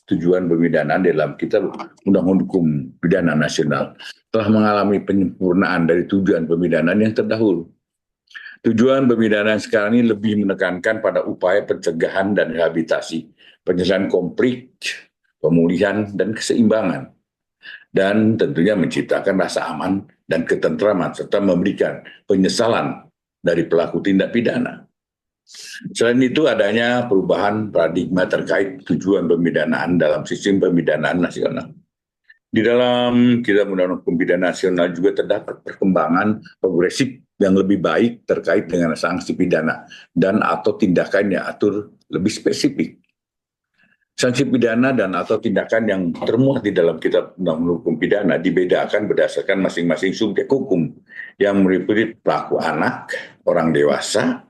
tujuan pemidanaan dalam Kitab Undang-Undang Hukum Pidana Nasional telah mengalami penyempurnaan dari tujuan pemidanaan yang terdahulu. Tujuan pemidanaan sekarang ini lebih menekankan pada upaya pencegahan dan rehabilitasi, penyelesaian konflik, pemulihan, dan keseimbangan. Dan tentunya menciptakan rasa aman dan ketentraman serta memberikan penyesalan dari pelaku tindak pidana. Selain itu adanya perubahan paradigma terkait tujuan pemidanaan dalam sistem pemidanaan nasional. Di dalam Kitab Undang-Undang Hukum Pidana Nasional juga terdapat perkembangan progresif yang lebih baik terkait dengan sanksi pidana dan atau tindakan yang atur lebih spesifik. Sanksi pidana dan atau tindakan yang termuat di dalam Kitab Undang-Undang Hukum Pidana dibedakan berdasarkan masing-masing subjek hukum yang meliputi pelaku anak, orang dewasa,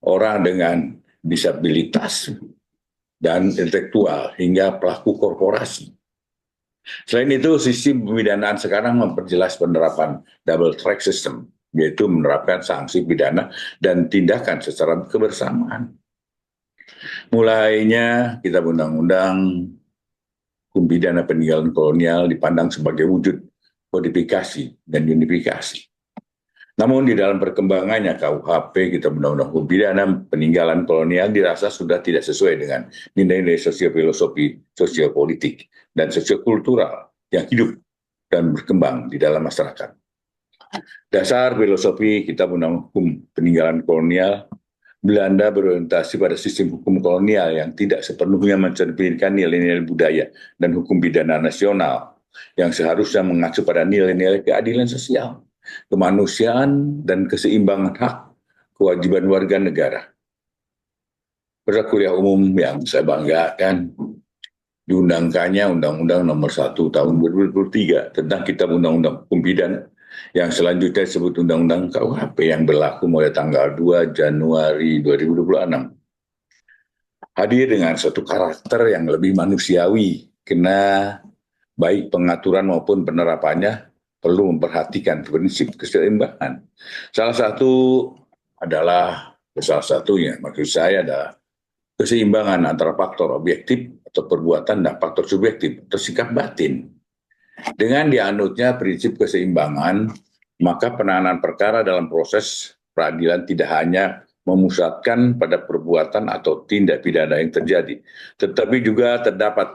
orang dengan disabilitas, dan intelektual, hingga pelaku korporasi. Selain itu, sistem pemidanaan sekarang memperjelas penerapan double track system, yaitu menerapkan sanksi pidana dan tindakan secara kebersamaan. Mulainya Kitab Undang-Undang Hukum Pidana Peninggalan Kolonial dipandang sebagai wujud kodifikasi dan unifikasi. Namun di dalam perkembangannya KUHP, Kitab Undang-Undang Hukum Pidana Peninggalan Kolonial dirasa sudah tidak sesuai dengan nilai-nilai sosiofilosofi, sosiopolitik, dan sosiokultural yang hidup dan berkembang di dalam masyarakat. Dasar filosofi Kitab Undang-Undang Hukum Peninggalan Kolonial, Belanda berorientasi pada sistem hukum kolonial yang tidak sepenuhnya mencerminkan nilai-nilai budaya dan hukum pidana nasional yang seharusnya mengacu pada nilai-nilai keadilan sosial, kemanusiaan, dan keseimbangan hak kewajiban warga negara. Pada kuliah umum yang saya banggakan, diundangkannya Undang-Undang Nomor 1 Tahun 2023 tentang Kitab Undang-Undang Hukum Pidana yang selanjutnya disebut Undang-Undang KUHP yang berlaku mulai tanggal 2 Januari 2026. Hadir dengan suatu karakter yang lebih manusiawi, karena baik pengaturan maupun penerapannya perlu memperhatikan prinsip keseimbangan. Salah satunya maksud saya adalah keseimbangan antara faktor objektif atau perbuatan dan faktor subjektif atau sikap batin. Dengan dianutnya prinsip keseimbangan, maka penanganan perkara dalam proses peradilan tidak hanya memusatkan pada perbuatan atau tindak pidana yang terjadi, tetapi juga terdapat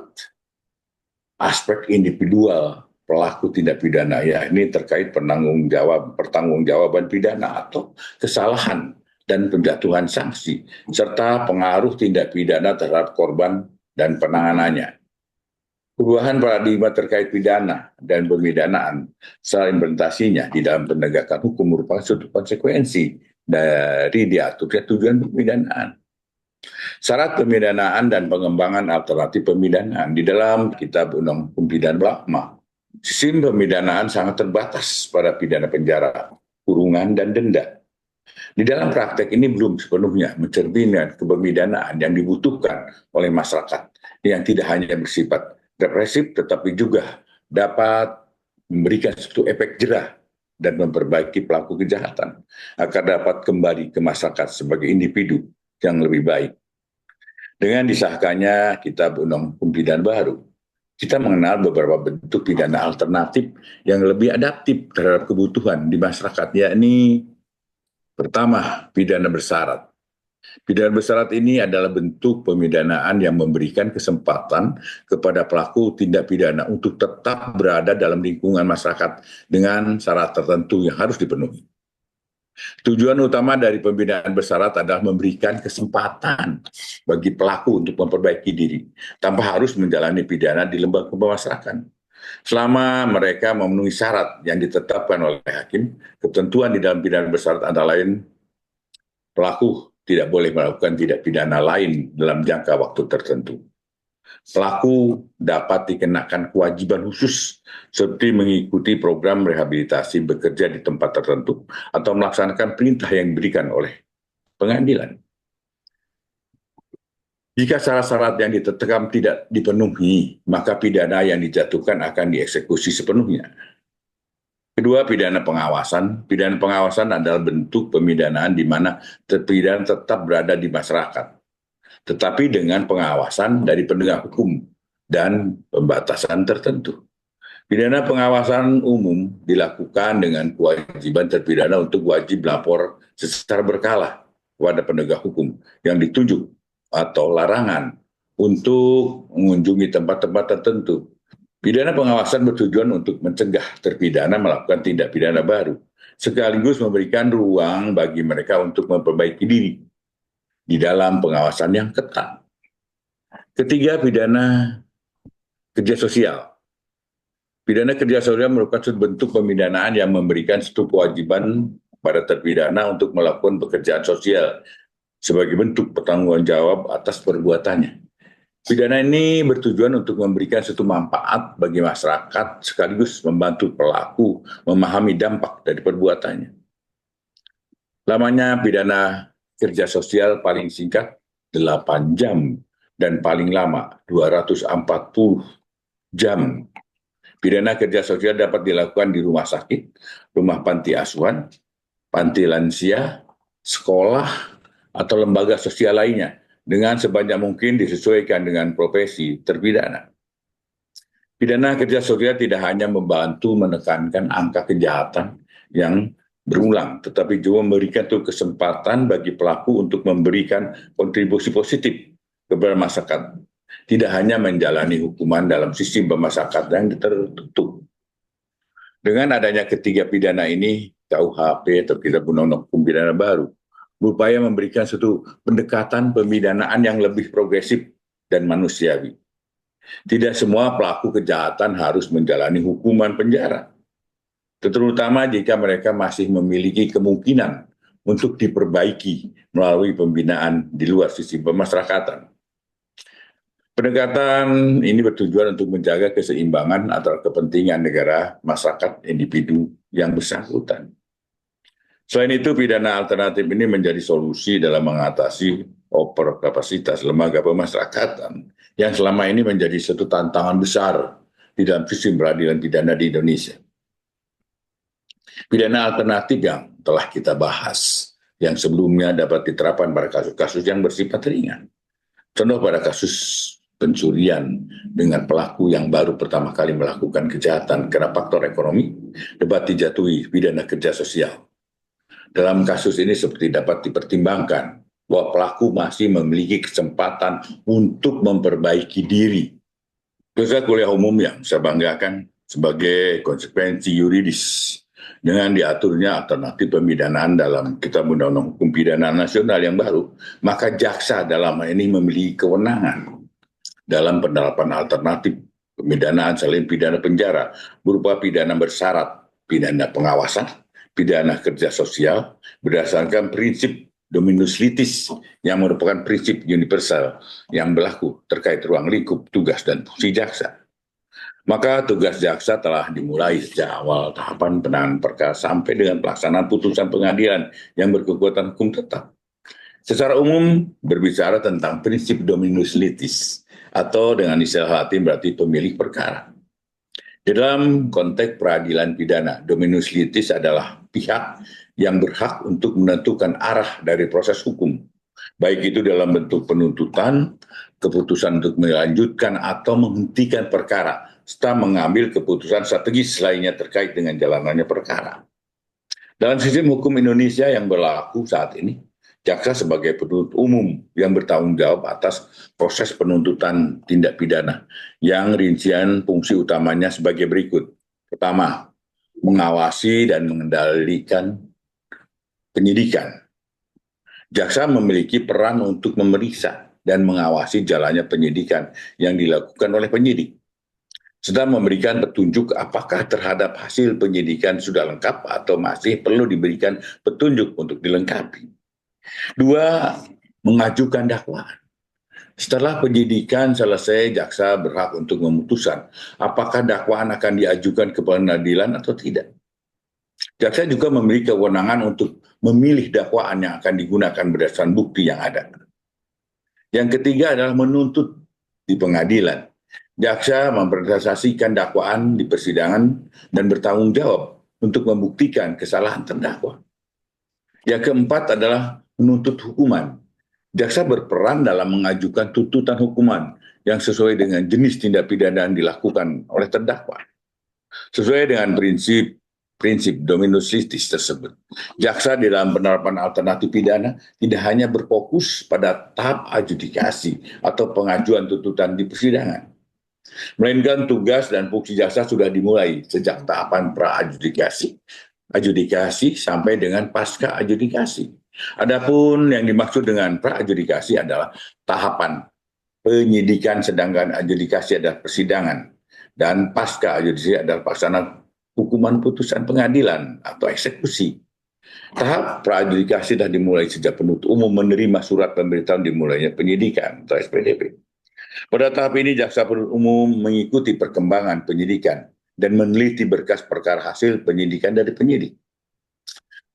aspek individual pelaku tindak pidana, ya ini terkait pertanggungjawaban pidana atau kesalahan dan penjatuhan sanksi, serta pengaruh tindak pidana terhadap korban dan penanganannya. Perubahan paradigma terkait pidana dan pemidanaan serta implementasinya di dalam penegakan hukum merupakan suatu konsekuensi dari diaturnya tujuan pemidanaan. Syarat pemidanaan dan pengembangan alternatif pemidanaan di dalam Kitab Undang Hukum Pidana lama. Sistem pemidanaan sangat terbatas pada pidana penjara, kurungan, dan denda. Di dalam praktek ini belum sepenuhnya mencerminkan kepemidanaan yang dibutuhkan oleh masyarakat yang tidak hanya bersifat represif tetapi juga dapat memberikan suatu efek jerah dan memperbaiki pelaku kejahatan agar dapat kembali ke masyarakat sebagai individu yang lebih baik. Dengan disahkannya Kitab Undang Hukum Pidana baru, kita mengenal beberapa bentuk pidana alternatif yang lebih adaptif terhadap kebutuhan di masyarakat, yakni pertama, pidana bersyarat. Pidana bersyarat ini adalah bentuk pemidanaan yang memberikan kesempatan kepada pelaku tindak pidana untuk tetap berada dalam lingkungan masyarakat dengan syarat tertentu yang harus dipenuhi. Tujuan utama dari pembinaan bersyarat adalah memberikan kesempatan bagi pelaku untuk memperbaiki diri tanpa harus menjalani pidana di lembaga pemasyarakatan. Selama mereka memenuhi syarat yang ditetapkan oleh hakim, ketentuan di dalam pidana bersyarat antara lain pelaku tidak boleh melakukan tindak pidana lain dalam jangka waktu tertentu. Pelaku dapat dikenakan kewajiban khusus seperti mengikuti program rehabilitasi, bekerja di tempat tertentu, atau melaksanakan perintah yang diberikan oleh pengadilan. Jika syarat-syarat yang ditetapkan tidak dipenuhi, maka pidana yang dijatuhkan akan dieksekusi sepenuhnya. Kedua, pidana pengawasan. Pidana pengawasan adalah bentuk pemidanaan di mana terpidana tetap berada di masyarakat, tetapi dengan pengawasan dari penegak hukum dan pembatasan tertentu. Pidana pengawasan umum dilakukan dengan kewajiban terpidana untuk wajib lapor secara berkala kepada penegak hukum yang ditunjuk atau larangan untuk mengunjungi tempat-tempat tertentu. Pidana pengawasan bertujuan untuk mencegah terpidana melakukan tindak pidana baru, sekaligus memberikan ruang bagi mereka untuk memperbaiki diri di dalam pengawasan yang ketat. Ketiga, pidana kerja sosial. Pidana kerja sosial merupakan suatu bentuk pemidanaan yang memberikan suatu kewajiban pada terpidana untuk melakukan pekerjaan sosial sebagai bentuk pertanggungjawab atas perbuatannya. Pidana ini bertujuan untuk memberikan suatu manfaat bagi masyarakat sekaligus membantu pelaku memahami dampak dari perbuatannya. Lamanya pidana kerja sosial paling singkat 8 jam dan paling lama 240 jam. Pidana kerja sosial dapat dilakukan di rumah sakit, rumah panti asuhan, panti lansia, sekolah, atau lembaga sosial lainnya, dengan sebanyak mungkin disesuaikan dengan profesi terpidana. Pidana kerja sosial tidak hanya membantu menekankan angka kejahatan yang berulang, tetapi juga memberikan kesempatan bagi pelaku untuk memberikan kontribusi positif kepada masyarakat. Tidak hanya menjalani hukuman dalam sistem pemasyarakatan yang tertutup. Dengan adanya ketiga pidana ini, KUHP atau Kitab Undang-Undang Hukum Pidana baru berupaya memberikan suatu pendekatan pemidanaan yang lebih progresif dan manusiawi. Tidak semua pelaku kejahatan harus menjalani hukuman penjara, terutama jika mereka masih memiliki kemungkinan untuk diperbaiki melalui pembinaan di luar sistem pemasyarakatan. Pendekatan ini bertujuan untuk menjaga keseimbangan antara kepentingan negara, masyarakat, individu yang bersangkutan. Selain itu, pidana alternatif ini menjadi solusi dalam mengatasi over kapasitas lembaga pemasyarakatan yang selama ini menjadi satu tantangan besar di dalam sistem peradilan pidana di Indonesia. Pidana alternatif yang telah kita bahas, yang sebelumnya dapat diterapkan pada kasus-kasus yang bersifat ringan. Contoh pada kasus pencurian dengan pelaku yang baru pertama kali melakukan kejahatan karena faktor ekonomi, dapat dijatuhi pidana kerja sosial. Dalam kasus ini seperti dapat dipertimbangkan bahwa pelaku masih memiliki kesempatan untuk memperbaiki diri. Peserta kuliah umum yang saya banggakan sebagai konsekuensi yuridis dengan diaturnya alternatif pemidanaan dalam Kitab Undang-Undang Hukum Pidana Nasional yang baru, maka jaksa dalam hal ini memiliki kewenangan dalam penerapan alternatif pemidanaan selain pidana penjara berupa pidana bersyarat, pidana pengawasan, pidana kerja sosial berdasarkan prinsip dominus litis yang merupakan prinsip universal yang berlaku terkait ruang lingkup tugas dan fungsi jaksa. Maka tugas jaksa telah dimulai sejak awal tahapan penanganan perkara sampai dengan pelaksanaan putusan pengadilan yang berkekuatan hukum tetap. Secara umum berbicara tentang prinsip dominus litis atau dengan istilah Latin berarti pemilik perkara. Di dalam konteks peradilan pidana, dominus litis adalah pihak yang berhak untuk menentukan arah dari proses hukum, baik itu dalam bentuk penuntutan, keputusan untuk melanjutkan atau menghentikan perkara, serta mengambil keputusan strategis lainnya terkait dengan jalanannya perkara. Dalam sistem hukum Indonesia yang berlaku saat ini, jaksa sebagai penuntut umum yang bertanggung jawab atas proses penuntutan tindak pidana yang rincian fungsi utamanya sebagai berikut. Pertama, mengawasi dan mengendalikan penyidikan. Jaksa memiliki peran untuk memeriksa dan mengawasi jalannya penyidikan yang dilakukan oleh penyidik, serta memberikan petunjuk apakah terhadap hasil penyidikan sudah lengkap atau masih perlu diberikan petunjuk untuk dilengkapi. Dua, mengajukan dakwaan. Setelah penyidikan selesai, jaksa berhak untuk memutuskan apakah dakwaan akan diajukan ke pengadilan atau tidak. Jaksa juga memiliki kewenangan untuk memilih dakwaan yang akan digunakan berdasarkan bukti yang ada. Yang ketiga adalah menuntut di pengadilan. Jaksa mempresentasikan dakwaan di persidangan dan bertanggung jawab untuk membuktikan kesalahan terdakwa. Yang keempat adalah menuntut hukuman. Jaksa berperan dalam mengajukan tuntutan hukuman yang sesuai dengan jenis tindak pidana yang dilakukan oleh terdakwa. Sesuai dengan prinsip dominus litis tersebut, jaksa di dalam penerapan alternatif pidana tidak hanya berfokus pada tahap adjudikasi atau pengajuan tuntutan di persidangan, melainkan tugas dan fungsi jaksa sudah dimulai sejak tahapan pra-adjudikasi sampai dengan pasca adjudikasi. Adapun yang dimaksud dengan pra-adjudikasi adalah tahapan penyidikan, sedangkan adjudikasi adalah persidangan, dan pasca adjudikasi adalah pelaksanaan hukuman putusan pengadilan atau eksekusi. Tahap pra-adjudikasi sudah dimulai sejak penuntut umum menerima surat pemberitahuan dimulainya penyidikan atau SPDP. Pada tahap ini jaksa penuntut umum mengikuti perkembangan penyidikan dan meneliti berkas perkara hasil penyidikan dari penyidik.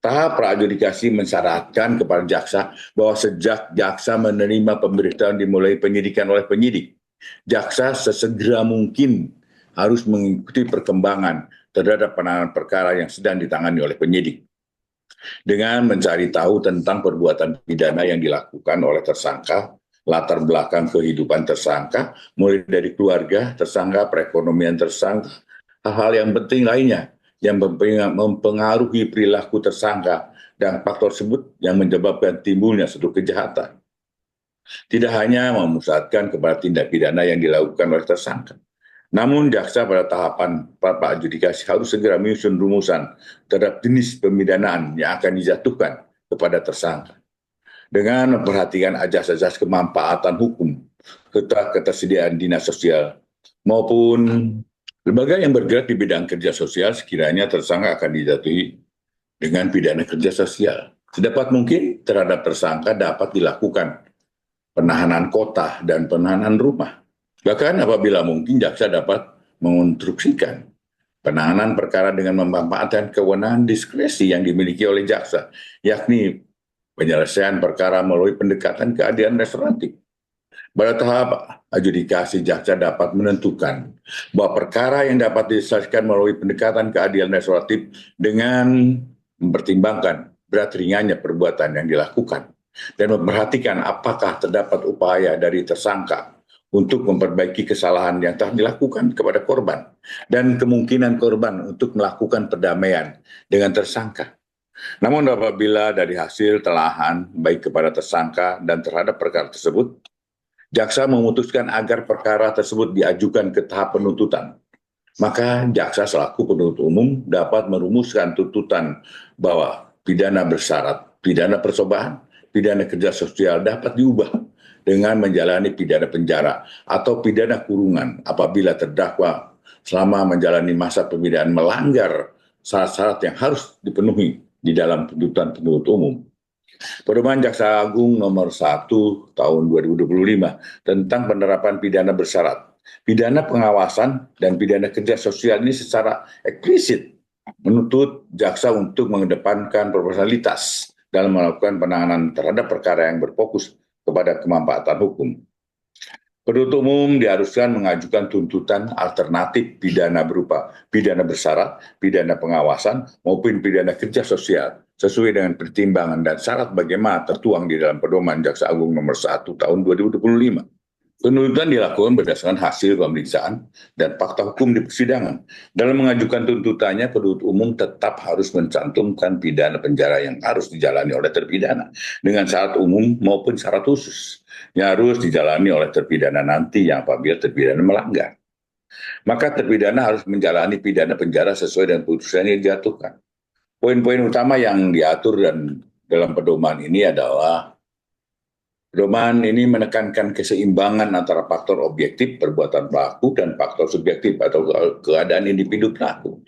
Tahap pra-adjudikasi mensyaratkan kepada jaksa bahwa sejak jaksa menerima pemberitahuan dimulai penyidikan oleh penyidik, jaksa sesegera mungkin harus mengikuti perkembangan terhadap penanganan perkara yang sedang ditangani oleh penyidik, dengan mencari tahu tentang perbuatan pidana yang dilakukan oleh tersangka, latar belakang kehidupan tersangka, mulai dari keluarga tersangka, perekonomian tersangka, hal-hal yang penting lainnya yang mempengaruhi perilaku tersangka dan faktor tersebut yang menyebabkan timbulnya suatu kejahatan. Tidak hanya memusatkan kepada tindak pidana yang dilakukan oleh tersangka, namun jaksa pada tahapan pra-adjudikasi harus segera menyusun rumusan terhadap jenis pemidanaan yang akan dijatuhkan kepada tersangka, dengan memperhatikan ajas-ajas kemanfaatan hukum, ketersediaan dinas sosial, maupun lembaga yang bergerak di bidang kerja sosial sekiranya tersangka akan dijatuhi dengan pidana kerja sosial. Sedapat mungkin terhadap tersangka dapat dilakukan penahanan kota dan penahanan rumah Bahkan apabila mungkin jaksa dapat menginstruksikan penanganan perkara dengan memanfaatkan kewenangan diskresi yang dimiliki oleh jaksa, yakni penyelesaian perkara melalui pendekatan keadilan restoratif. Pada tahap adjudikasi, jaksa dapat menentukan bahwa perkara yang dapat diselesaikan melalui pendekatan keadilan restoratif dengan mempertimbangkan berat ringannya perbuatan yang dilakukan dan memperhatikan apakah terdapat upaya dari tersangka untuk memperbaiki kesalahan yang telah dilakukan kepada korban dan kemungkinan korban untuk melakukan perdamaian dengan tersangka. Namun apabila dari hasil telahan baik kepada tersangka dan terhadap perkara tersebut, jaksa memutuskan agar perkara tersebut diajukan ke tahap penuntutan, maka jaksa selaku penuntut umum dapat merumuskan tuntutan bahwa pidana bersyarat, pidana percobaan, pidana kerja sosial dapat diubah dengan menjalani pidana penjara atau pidana kurungan apabila terdakwa selama menjalani masa pembinaan melanggar syarat-syarat yang harus dipenuhi di dalam tuntutan penuntut umum. Pedoman Jaksa Agung nomor 1 tahun 2025 tentang penerapan pidana bersyarat, pidana pengawasan, dan pidana kerja sosial ini secara eksplisit menuntut jaksa untuk mengedepankan proporsionalitas dalam melakukan penanganan terhadap perkara yang berfokus kepada kemanfaatan hukum. Penuntut umum diharuskan mengajukan tuntutan alternatif pidana berupa pidana bersyarat, pidana pengawasan, maupun pidana kerja sosial sesuai dengan pertimbangan dan syarat bagaimana tertuang di dalam Pedoman Jaksa Agung nomor 1 tahun 2025. Penuntutan dilakukan berdasarkan hasil pemeriksaan dan fakta hukum di persidangan. Dalam mengajukan tuntutannya, penuntut umum tetap harus mencantumkan pidana penjara yang harus dijalani oleh terpidana dengan syarat umum maupun syarat khusus yang harus dijalani oleh terpidana nanti yang apabila terpidana melanggar. Maka terpidana harus menjalani pidana penjara sesuai dengan putusan yang dijatuhkan. Poin-poin utama yang diatur dan dalam pedoman ini adalah pedoman ini menekankan keseimbangan antara faktor objektif perbuatan pelaku dan faktor subjektif atau keadaan individu pelaku.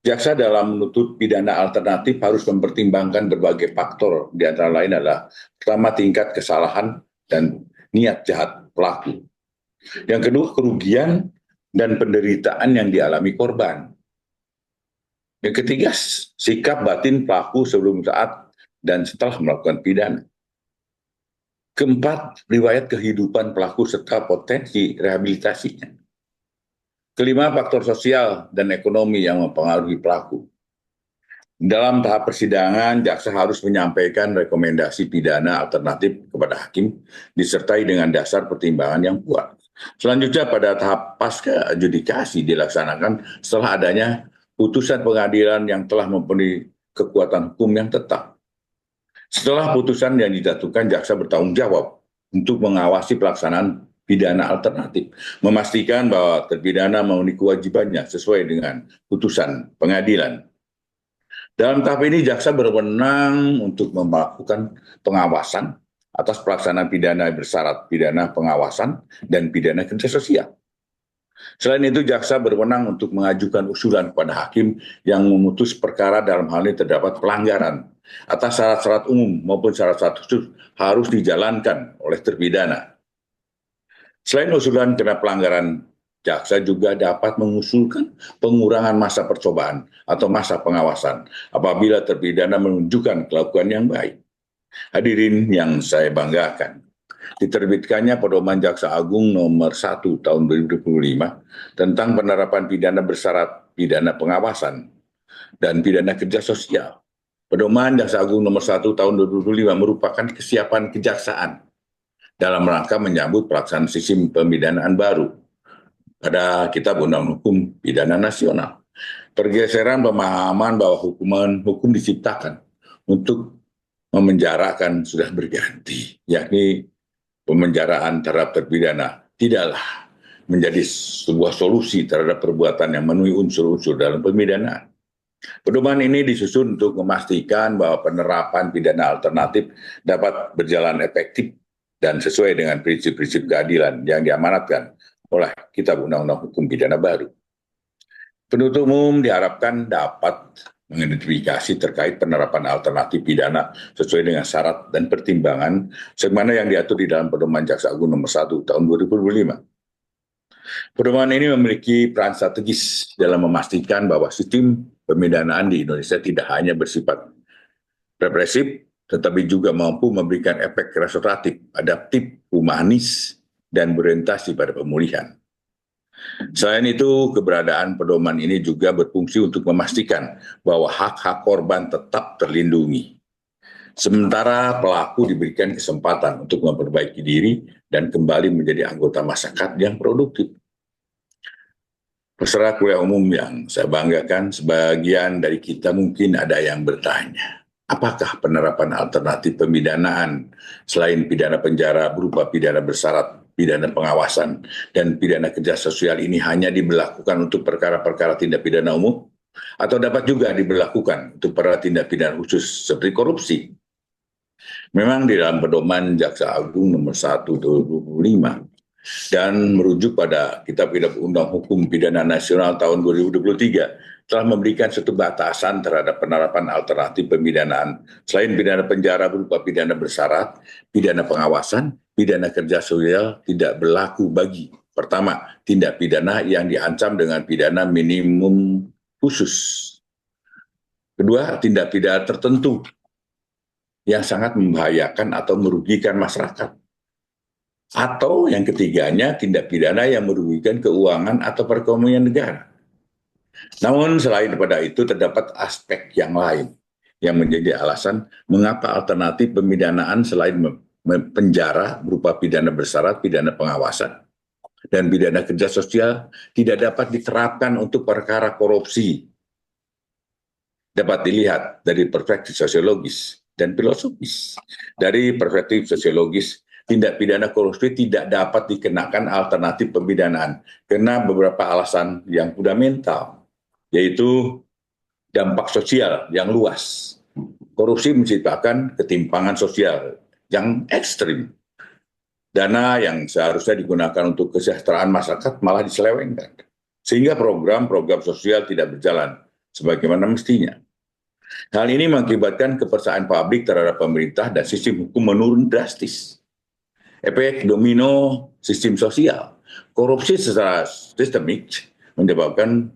Jaksa dalam menuntut pidana alternatif harus mempertimbangkan berbagai faktor, di antara lain adalah pertama tingkat kesalahan dan niat jahat pelaku. Yang kedua, kerugian dan penderitaan yang dialami korban. Yang ketiga, sikap batin pelaku sebelum, saat, dan setelah melakukan pidana. Keempat, riwayat kehidupan pelaku serta potensi rehabilitasinya. Kelima, faktor sosial dan ekonomi yang mempengaruhi pelaku. Dalam tahap persidangan, jaksa harus menyampaikan rekomendasi pidana alternatif kepada hakim disertai dengan dasar pertimbangan yang kuat. Selanjutnya pada tahap pasca adjudikasi dilaksanakan setelah adanya putusan pengadilan yang telah mempunyai kekuatan hukum yang tetap. Setelah putusan yang dijatuhkan, jaksa bertanggung jawab untuk mengawasi pelaksanaan pidana alternatif, memastikan bahwa terpidana memenuhi kewajibannya sesuai dengan putusan pengadilan. Dalam tahap ini, jaksa berwenang untuk melakukan pengawasan atas pelaksanaan pidana bersyarat, pidana pengawasan, dan pidana kerja sosial. Selain itu, jaksa berwenang untuk mengajukan usulan kepada hakim yang memutus perkara dalam hal ini terdapat pelanggaran atas syarat-syarat umum maupun syarat-syarat khusus harus dijalankan oleh terpidana. Selain usulan karena pelanggaran, jaksa juga dapat mengusulkan pengurangan masa percobaan atau masa pengawasan apabila terpidana menunjukkan kelakuan yang baik. Hadirin yang saya banggakan, diterbitkannya Pedoman Jaksa Agung nomor 1 tahun 2025 tentang penerapan pidana bersyarat, pidana pengawasan, dan pidana kerja sosial. Pedoman Jaksa Agung nomor 1 tahun 2025 merupakan kesiapan kejaksaan dalam rangka menyambut pelaksanaan sistem pemidanaan baru pada Kitab Undang-Undang Hukum Pidana Nasional. Pergeseran pemahaman bahwa hukum diciptakan untuk memenjarakan sudah berganti, yakni pemenjaraan terhadap terpidana tidaklah menjadi sebuah solusi terhadap perbuatan yang memenuhi unsur-unsur dalam pemidanaan. Pedoman ini disusun untuk memastikan bahwa penerapan pidana alternatif dapat berjalan efektif dan sesuai dengan prinsip-prinsip keadilan yang diamanatkan oleh Kitab Undang-Undang Hukum Pidana baru. Penuntut umum diharapkan dapat mengidentifikasi terkait penerapan alternatif pidana sesuai dengan syarat dan pertimbangan sebagaimana yang diatur di dalam Pedoman Jaksa Agung nomor 1 tahun 2025. Pedoman ini memiliki peran strategis dalam memastikan bahwa sistem pemidanaan di Indonesia tidak hanya bersifat represif, tetapi juga mampu memberikan efek restoratif, adaptif, humanis, dan berorientasi pada pemulihan. Selain itu, keberadaan pedoman ini juga berfungsi untuk memastikan bahwa hak-hak korban tetap terlindungi. Sementara pelaku diberikan kesempatan untuk memperbaiki diri dan kembali menjadi anggota masyarakat yang produktif. Peserta kuliah umum yang saya banggakan, sebagian dari kita mungkin ada yang bertanya, apakah penerapan alternatif pemidanaan selain pidana penjara berupa pidana bersyarat, pidana pengawasan, dan pidana kerja sosial ini hanya diberlakukan untuk perkara-perkara tindak pidana umum? Atau dapat juga diberlakukan untuk perkara tindak pidana khusus seperti korupsi? Memang di dalam pedoman Jaksa Agung nomor 1/2025 dan merujuk pada Kitab Undang Hukum Pidana Nasional tahun 2023 telah memberikan satu batasan terhadap penerapan alternatif pemidanaan selain pidana penjara berupa pidana bersyarat, pidana pengawasan, pidana kerja sosial tidak berlaku bagi pertama, tindak pidana yang diancam dengan pidana minimum khusus. Kedua, tindak pidana tertentu yang sangat membahayakan atau merugikan masyarakat. Atau yang ketiganya, tindak pidana yang merugikan keuangan atau perekonomian negara. Namun selain daripada itu terdapat aspek yang lain yang menjadi alasan mengapa alternatif pemidanaan selain penjara berupa pidana bersyarat, pidana pengawasan, dan pidana kerja sosial tidak dapat diterapkan untuk perkara korupsi. Dapat dilihat dari perspektif sosiologis dan filosofis. Dari perspektif sosiologis, tindak pidana korupsi tidak dapat dikenakan alternatif pemidanaan karena beberapa alasan yang fundamental, yaitu dampak sosial yang luas. Korupsi menciptakan ketimpangan sosial yang ekstrim. Dana yang seharusnya digunakan untuk kesejahteraan masyarakat malah diselewengkan. Sehingga program-program sosial tidak berjalan sebagaimana mestinya. Hal ini mengakibatkan kepercayaan publik terhadap pemerintah dan sistem hukum menurun drastis. Efek domino sistem sosial. Korupsi secara sistemik menyebabkan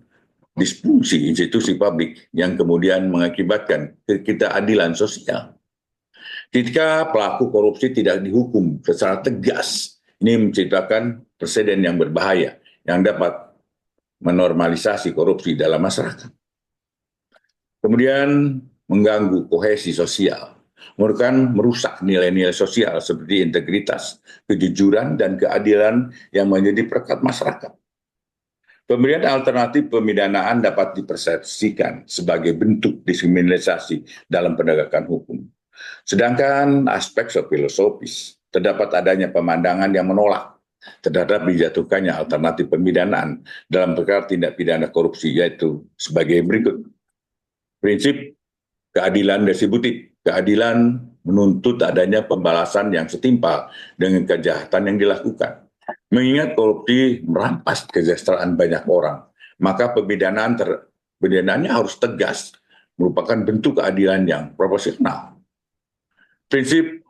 disfungsi institusi publik yang kemudian mengakibatkan ketidakadilan sosial. Ketika pelaku korupsi tidak dihukum secara tegas, ini menciptakan presiden yang berbahaya yang dapat menormalisasi korupsi dalam masyarakat. Kemudian mengganggu kohesi sosial, merusak nilai-nilai sosial seperti integritas, kejujuran, dan keadilan yang menjadi perekat masyarakat. Pemberian alternatif pemidanaan dapat dipersepsikan sebagai bentuk diskriminasi dalam penegakan hukum. Sedangkan aspek filosofis, terdapat adanya pemandangan yang menolak terhadap dijatuhkannya alternatif pemidanaan dalam perkara tindak pidana korupsi, yaitu sebagai berikut. Prinsip keadilan retributif. Keadilan menuntut adanya pembalasan yang setimpal dengan kejahatan yang dilakukan. Mengingat korupsi merampas kesejahteraan banyak orang, maka pemidanaannya harus tegas, merupakan bentuk keadilan yang proporsional. Prinsip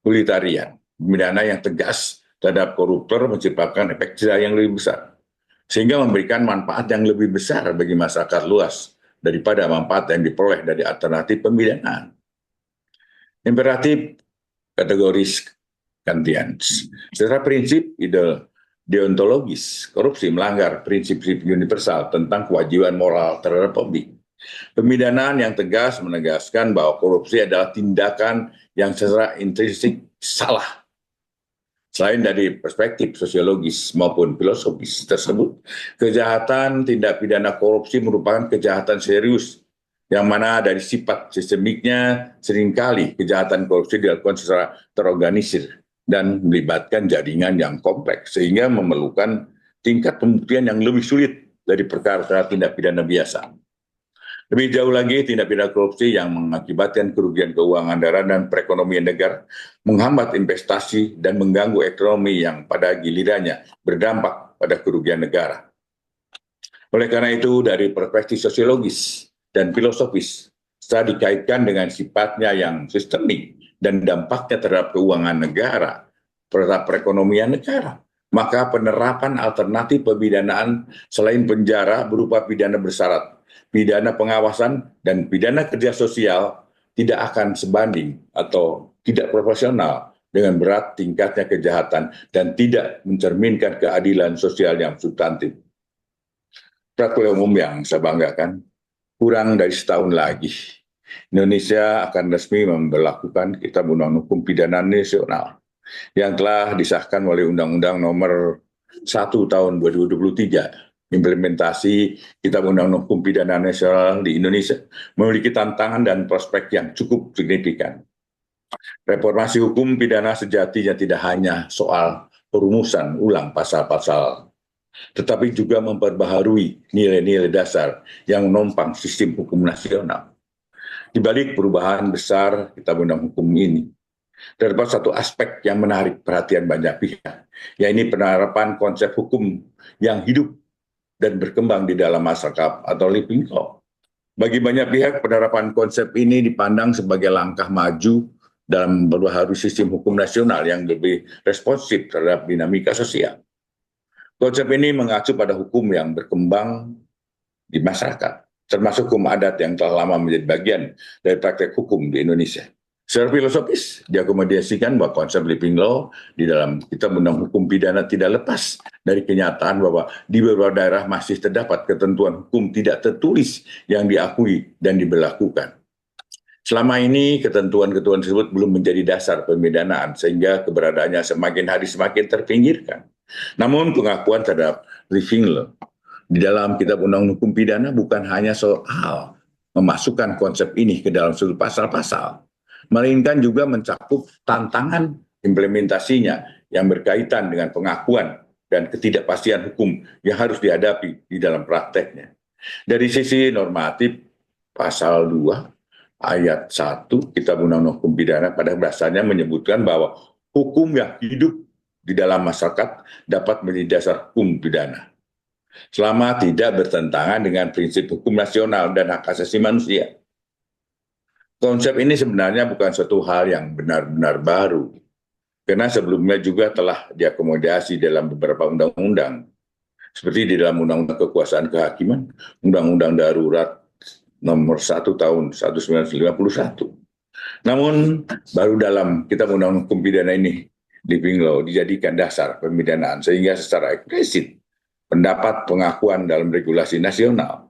egalitarian, pemidana yang tegas terhadap koruptor menciptakan efek jerah yang lebih besar, sehingga memberikan manfaat yang lebih besar bagi masyarakat luas daripada manfaat yang diperoleh dari alternatif pemidanaan. Imperatif kategoris kantians. Secara prinsip deontologis, korupsi melanggar prinsip-prinsip universal tentang kewajiban moral terhadap publik. Pemidanaan yang tegas menegaskan bahwa korupsi adalah tindakan yang secara intrinsik salah. Selain dari perspektif sosiologis maupun filosofis tersebut, kejahatan tindak pidana korupsi merupakan kejahatan serius, yang mana dari sifat sistemiknya seringkali kejahatan korupsi dilakukan secara terorganisir dan melibatkan jaringan yang kompleks, sehingga memerlukan tingkat pembuktian yang lebih sulit dari perkara tindak pidana biasa. Lebih jauh lagi, tindak pidana korupsi yang mengakibatkan kerugian keuangan negara dan perekonomian negara, menghambat investasi dan mengganggu ekonomi yang pada gilirannya berdampak pada kerugian negara. Oleh karena itu, dari perspektif sosiologis dan filosofis, setelah dikaitkan dengan sifatnya yang sistemik dan dampaknya terhadap keuangan negara, terhadap perekonomian negara, maka penerapan alternatif pemidanaan selain penjara berupa pidana bersyarat, pidana pengawasan, dan pidana kerja sosial tidak akan sebanding atau tidak proporsional dengan berat tingkatnya kejahatan dan tidak mencerminkan keadilan sosial yang substantif. Peraturan umum yang saya banggakan, kurang dari setahun lagi, Indonesia akan resmi memberlakukan Kitab Undang-Undang Hukum Pidana Nasional yang telah disahkan oleh Undang-Undang Nomor 1 Tahun 2023. Implementasi Kitab Undang-Undang Hukum Pidana Nasional di Indonesia memiliki tantangan dan prospek yang cukup signifikan. Reformasi hukum pidana sejatinya tidak hanya soal perumusan ulang pasal-pasal, tetapi juga memperbaharui nilai-nilai dasar yang menopang sistem hukum nasional. Di balik perubahan besar Kitab Undang Hukum ini, terdapat satu aspek yang menarik perhatian banyak pihak, yaitu penerapan konsep hukum yang hidup dan berkembang di dalam masyarakat atau living law. Bagi banyak pihak, penerapan konsep ini dipandang sebagai langkah maju dalam memperbaharui sistem hukum nasional yang lebih responsif terhadap dinamika sosial. Konsep ini mengacu pada hukum yang berkembang di masyarakat, termasuk hukum adat yang telah lama menjadi bagian dari praktek hukum di Indonesia. Secara filosofis, diakomodasikan bahwa konsep living law di dalam Kitab Undang Hukum Pidana tidak lepas dari kenyataan bahwa di beberapa daerah masih terdapat ketentuan hukum tidak tertulis yang diakui dan diberlakukan. Selama ini, ketentuan-ketentuan tersebut belum menjadi dasar pemidanaan, sehingga keberadaannya semakin hari semakin terpinggirkan. Namun, pengakuan terhadap living law di dalam Kitab Undang-Undang Hukum Pidana bukan hanya soal memasukkan konsep ini ke dalam seluruh pasal-pasal, melainkan juga mencakup tantangan implementasinya yang berkaitan dengan pengakuan dan ketidakpastian hukum yang harus dihadapi di dalam prakteknya. Dari sisi normatif, pasal 2 ayat 1 Kitab Undang-Undang Hukum Pidana pada dasarnya menyebutkan bahwa hukum yang hidup di dalam masyarakat dapat menjadi dasar hukum pidana, selama tidak bertentangan dengan prinsip hukum nasional dan hak asasi manusia. Konsep ini sebenarnya bukan suatu hal yang benar-benar baru, karena sebelumnya juga telah diakomodasi dalam beberapa undang-undang, seperti di dalam Undang-Undang Kekuasaan Kehakiman, Undang-Undang Darurat Nomor 1 Tahun 1951. Namun, baru dalam Kitab Undang-Undang Hukum Pidana ini, living law dijadikan dasar pemidanaan, sehingga secara eksplisit pendapat pengakuan dalam regulasi nasional.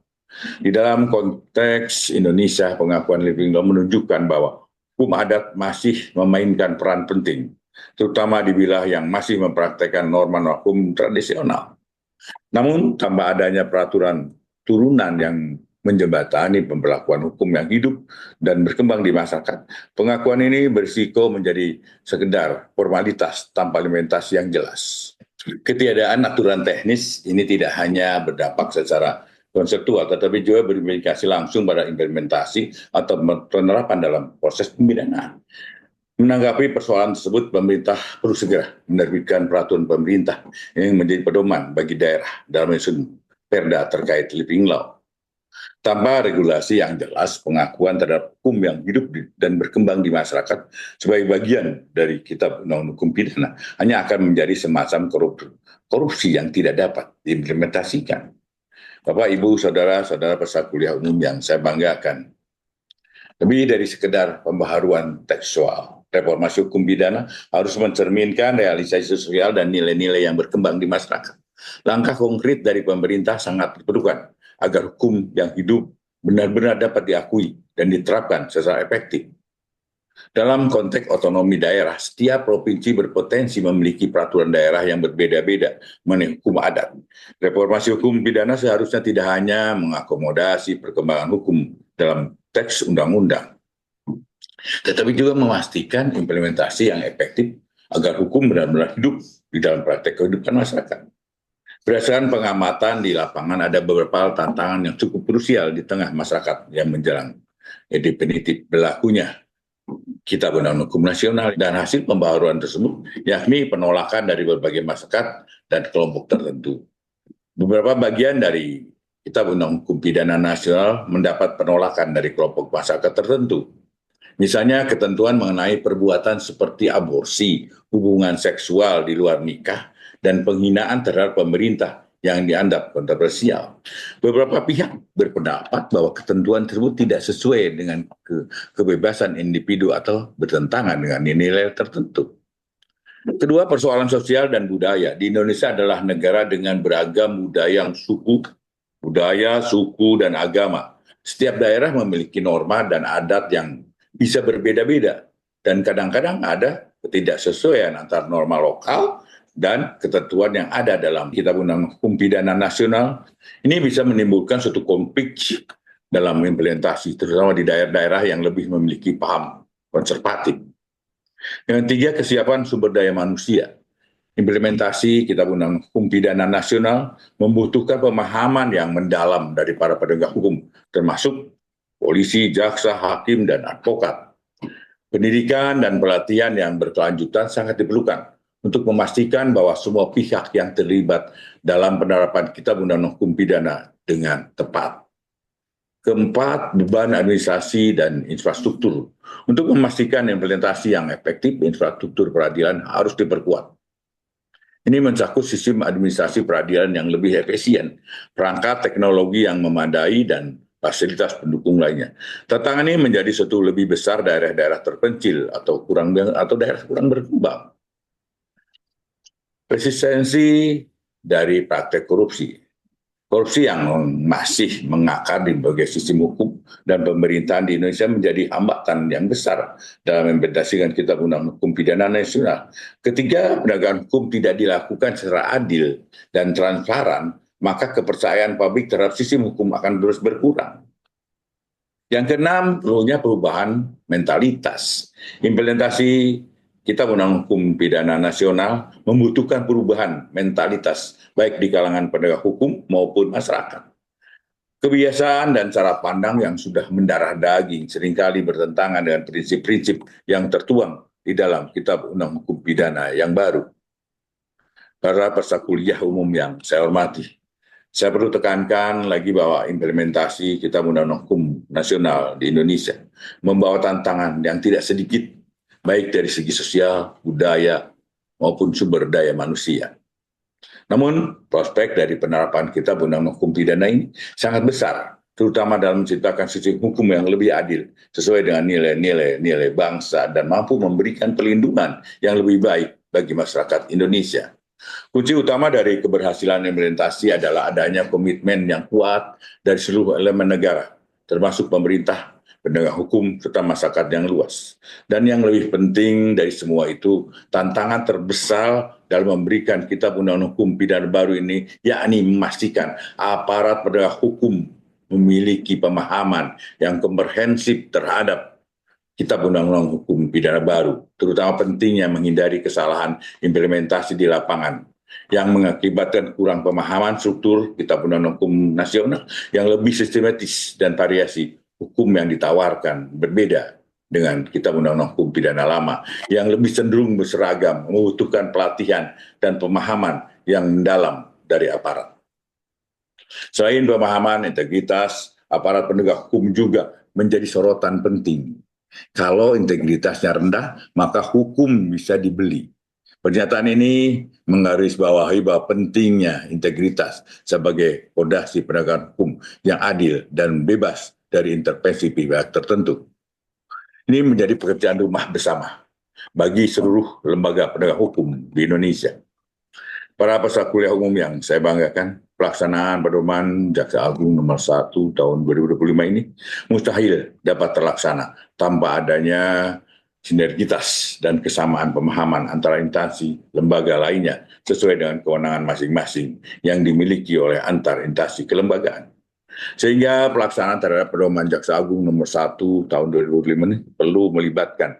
Di dalam konteks Indonesia, pengakuan living law menunjukkan bahwa hukum adat masih memainkan peran penting, terutama di wilayah yang masih mempraktekkan norma hukum tradisional. Namun, tanpa adanya peraturan turunan yang menjembatani pemberlakuan hukum yang hidup dan berkembang di masyarakat, pengakuan ini berisiko menjadi sekedar formalitas tanpa implementasi yang jelas. Ketiadaan aturan teknis ini tidak hanya berdampak secara konseptual, tetapi juga berimplikasi langsung pada implementasi atau penerapan dalam proses pemidanaan. Menanggapi persoalan tersebut, pemerintah perlu segera menerbitkan peraturan pemerintah yang menjadi pedoman bagi daerah dalam menyusun perda terkait living law. Tanpa regulasi yang jelas, pengakuan terhadap hukum yang hidup dan berkembang di masyarakat sebagai bagian dari Kitab Undang-Undang Hukum Pidana hanya akan menjadi semacam korupsi yang tidak dapat diimplementasikan. Bapak, Ibu, Saudara-saudara peserta kuliah umum yang saya banggakan, lebih dari sekedar pembaharuan tekstual, reformasi hukum pidana harus mencerminkan realisasi sosial dan nilai-nilai yang berkembang di masyarakat. Langkah konkret dari pemerintah sangat diperlukan agar hukum yang hidup benar-benar dapat diakui dan diterapkan secara efektif. Dalam konteks otonomi daerah, setiap provinsi berpotensi memiliki peraturan daerah yang berbeda-beda mengenai hukum adat. Reformasi hukum pidana seharusnya tidak hanya mengakomodasi perkembangan hukum dalam teks undang-undang, tetapi juga memastikan implementasi yang efektif agar hukum benar-benar hidup di dalam praktek kehidupan masyarakat. Berdasarkan pengamatan di lapangan, ada beberapa tantangan yang cukup krusial di tengah masyarakat yang menjelang definitif berlakunya Kitab Undang-Undang Hukum Nasional dan hasil pembaharuan tersebut, yakni penolakan dari berbagai masyarakat dan kelompok tertentu. Beberapa bagian dari Kitab Undang-Undang Hukum Pidana Nasional mendapat penolakan dari kelompok masyarakat tertentu. Misalnya ketentuan mengenai perbuatan seperti aborsi, hubungan seksual di luar nikah, dan penghinaan terhadap pemerintah yang dianggap kontroversial. Beberapa pihak berpendapat bahwa ketentuan tersebut tidak sesuai dengan kebebasan individu atau bertentangan dengan nilai tertentu. Kedua, persoalan sosial dan budaya. Di Indonesia adalah negara dengan beragam budaya, suku, dan agama. Setiap daerah memiliki norma dan adat yang bisa berbeda-beda. Dan kadang-kadang ada ketidaksesuaian antara norma lokal dan ketentuan yang ada dalam Kitab Undang Hukum Pidana Nasional. Ini bisa menimbulkan suatu konflik dalam implementasi, terutama di daerah-daerah yang lebih memiliki paham konservatif. Yang ketiga, kesiapan sumber daya manusia. Implementasi Kitab Undang Hukum Pidana Nasional membutuhkan pemahaman yang mendalam dari para penegak hukum, termasuk polisi, jaksa, hakim, dan advokat. Pendidikan dan pelatihan yang berkelanjutan sangat diperlukan untuk memastikan bahwa semua pihak yang terlibat dalam penerapan Kitab Undang Hukum Pidana dengan tepat. Keempat, beban administrasi dan infrastruktur. Untuk memastikan implementasi yang efektif, infrastruktur peradilan harus diperkuat. Ini mencakup sistem administrasi peradilan yang lebih efisien, perangkat teknologi yang memadai, dan fasilitas pendukung lainnya. Tantangan ini menjadi suatu lebih besar daerah-daerah terpencil atau daerah kurang berkembang. Resistensi dari praktek korupsi. Korupsi yang masih mengakar di berbagai sistem hukum dan pemerintahan di Indonesia menjadi hambatan yang besar dalam implementasikan Kitab Undang Hukum Pidana Nasional. Ketika penegakan hukum tidak dilakukan secara adil dan transparan, maka kepercayaan publik terhadap sistem hukum akan terus berkurang. Yang keenam, perlunya perubahan mentalitas. Implementasi Kitab Undang Hukum Pidana Nasional membutuhkan perubahan mentalitas baik di kalangan penegak hukum maupun masyarakat. Kebiasaan dan cara pandang yang sudah mendarah daging seringkali bertentangan dengan prinsip-prinsip yang tertuang di dalam Kitab Undang Hukum Pidana yang baru. Para peserta kuliah umum yang saya hormati, saya perlu tekankan lagi bahwa implementasi Kitab Undang Hukum Nasional di Indonesia membawa tantangan yang tidak sedikit, baik dari segi sosial, budaya, maupun sumber daya manusia. Namun, prospek dari penerapan Kitab Undang Hukum Pidana ini sangat besar, terutama dalam menciptakan sistem hukum yang lebih adil, sesuai dengan nilai-nilai bangsa, dan mampu memberikan perlindungan yang lebih baik bagi masyarakat Indonesia. Kunci utama dari keberhasilan implementasi adalah adanya komitmen yang kuat dari seluruh elemen negara, termasuk pemerintah, penegak hukum, serta masyarakat yang luas. Dan yang lebih penting dari semua itu, tantangan terbesar dalam memberikan Kitab Undang Hukum Pidana baru ini, yakni memastikan aparat penegak hukum memiliki pemahaman yang komprehensif terhadap Kitab Undang-Undang Hukum Pidana baru, terutama pentingnya menghindari kesalahan implementasi di lapangan yang mengakibatkan kurang pemahaman struktur Kitab Undang-Undang Hukum Nasional yang lebih sistematis dan variasi hukum yang ditawarkan berbeda dengan Kitab Undang-Undang Hukum Pidana lama yang lebih cenderung berseragam, membutuhkan pelatihan dan pemahaman yang mendalam dari aparat. Selain pemahaman, integritas aparat penegak hukum juga menjadi sorotan penting. Kalau integritasnya rendah, maka hukum bisa dibeli. Pernyataan ini menggarisbawahi bahwa pentingnya integritas sebagai fondasi penegakan hukum yang adil dan bebas dari intervensi pihak tertentu. Ini menjadi pekerjaan rumah bersama bagi seluruh lembaga penegak hukum di Indonesia. Para peserta kuliah umum yang saya banggakan, pelaksanaan pedoman Jaksa Agung nomor 1 tahun 2025 ini mustahil dapat terlaksana tanpa adanya sinergitas dan kesamaan pemahaman antara instansi lembaga lainnya sesuai dengan kewenangan masing-masing yang dimiliki oleh antar instansi kelembagaan. Sehingga pelaksanaan terhadap pedoman Jaksa Agung nomor 1 tahun 2025 ini perlu melibatkan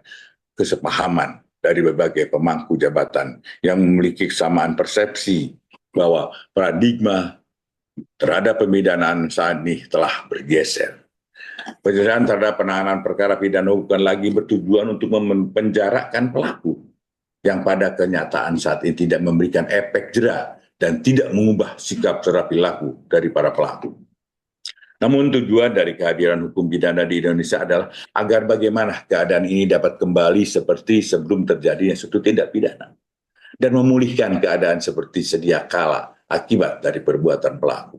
kesepahaman dari berbagai pemangku jabatan yang memiliki kesamaan persepsi bahwa paradigma terhadap pemidanaan saat ini telah bergeser. Penyelesaian terhadap penanganan perkara pidana bukan lagi bertujuan untuk mempenjarakan pelaku yang pada kenyataan saat ini tidak memberikan efek jera dan tidak mengubah sikap serta perilaku dari para pelaku. Namun tujuan dari kehadiran hukum pidana di Indonesia adalah agar bagaimana keadaan ini dapat kembali seperti sebelum terjadinya suatu tindak pidana dan memulihkan keadaan seperti sedia kala akibat dari perbuatan pelaku.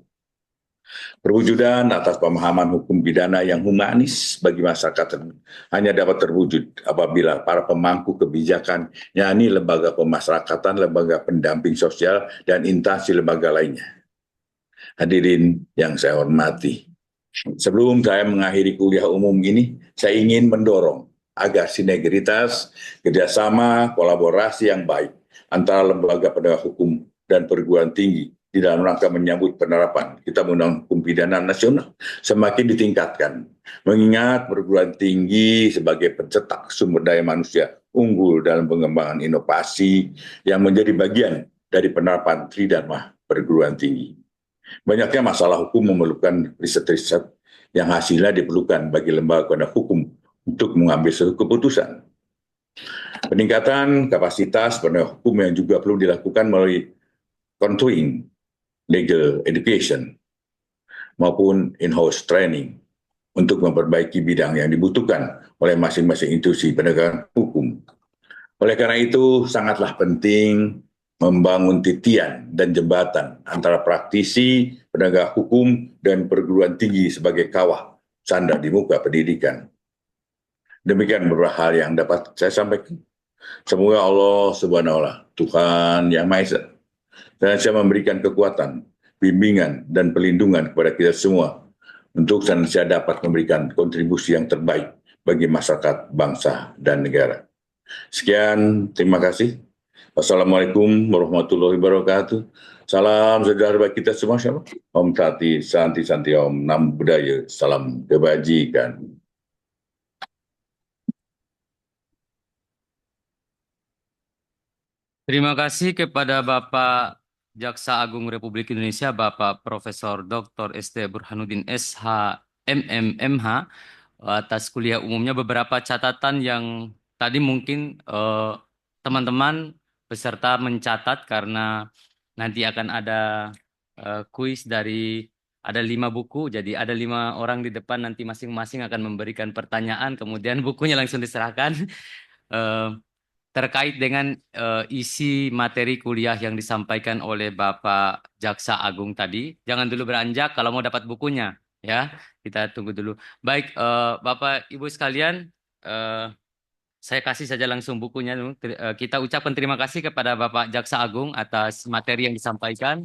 Perwujudan atas pemahaman hukum pidana yang humanis bagi masyarakat hanya dapat terwujud apabila para pemangku kebijakan, yakni lembaga pemasyarakatan, lembaga pendamping sosial, dan instansi lembaga lainnya. Hadirin yang saya hormati, sebelum saya mengakhiri kuliah umum ini, saya ingin mendorong agar sinergitas, kerjasama, kolaborasi yang baik antara lembaga penegak hukum dan perguruan tinggi di dalam rangka menyambut penerapan Kitab Undang Hukum Pidana Nasional semakin ditingkatkan. Mengingat perguruan tinggi sebagai pencetak sumber daya manusia unggul dalam pengembangan inovasi yang menjadi bagian dari penerapan Tridharma perguruan tinggi. Banyaknya masalah hukum memerlukan riset-riset yang hasilnya diperlukan bagi lembaga penegak hukum untuk mengambil suatu keputusan. Peningkatan kapasitas penegak hukum yang juga perlu dilakukan melalui continuing legal education maupun in-house training untuk memperbaiki bidang yang dibutuhkan oleh masing-masing institusi penegakan hukum. Oleh karena itu, sangatlah penting membangun titian dan jembatan antara praktisi, penegak hukum, dan perguruan tinggi sebagai kawah sandar di muka pendidikan. Demikian beberapa hal yang dapat saya sampaikan. Semoga Allah Subhanahu wa Ta'ala, Tuhan Yang Maha Esa, senantiasa memberikan kekuatan, bimbingan, dan perlindungan kepada kita semua untuk senantiasa dapat memberikan kontribusi yang terbaik bagi masyarakat, bangsa, dan negara. Sekian, terima kasih. Wassalamualaikum warahmatullahi wabarakatuh. Salam sejahtera bagi kita semua. Om Tati, Santi, Santi, Om Nam Budaya, salam kebajikan. Terima kasih kepada Bapak Jaksa Agung Republik Indonesia, Bapak Profesor Dr. ST Burhanuddin SH MMMH, atas kuliah umumnya. Beberapa catatan yang tadi mungkin teman-teman peserta mencatat karena nanti akan ada kuis dari ada 5 buku, jadi ada 5 orang di depan, nanti masing-masing akan memberikan pertanyaan, kemudian bukunya langsung diserahkan. Terkait dengan isi materi kuliah yang disampaikan oleh Bapak Jaksa Agung tadi, jangan dulu beranjak kalau mau dapat bukunya, ya. Kita tunggu dulu. Baik, Bapak Ibu sekalian, saya kasih saja langsung bukunya. Kita ucapkan terima kasih kepada Bapak Jaksa Agung atas materi yang disampaikan.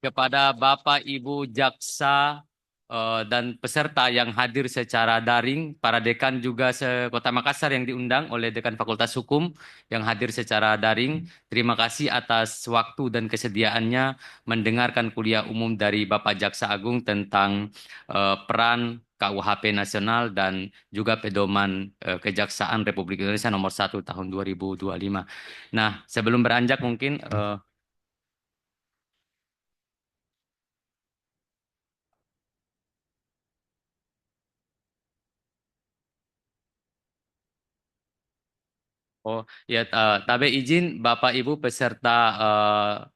Kepada Bapak Ibu Jaksa dan peserta yang hadir secara daring, para dekan juga se-Kota Makassar yang diundang oleh Dekan Fakultas Hukum yang hadir secara daring. Terima kasih atas waktu dan kesediaannya mendengarkan kuliah umum dari Bapak Jaksa Agung tentang peran KUHP Nasional dan juga Pedoman Kejaksaan Republik Indonesia nomor 1 tahun 2025. Nah, sebelum beranjak mungkin oh ya, Tabe izin Bapak Ibu peserta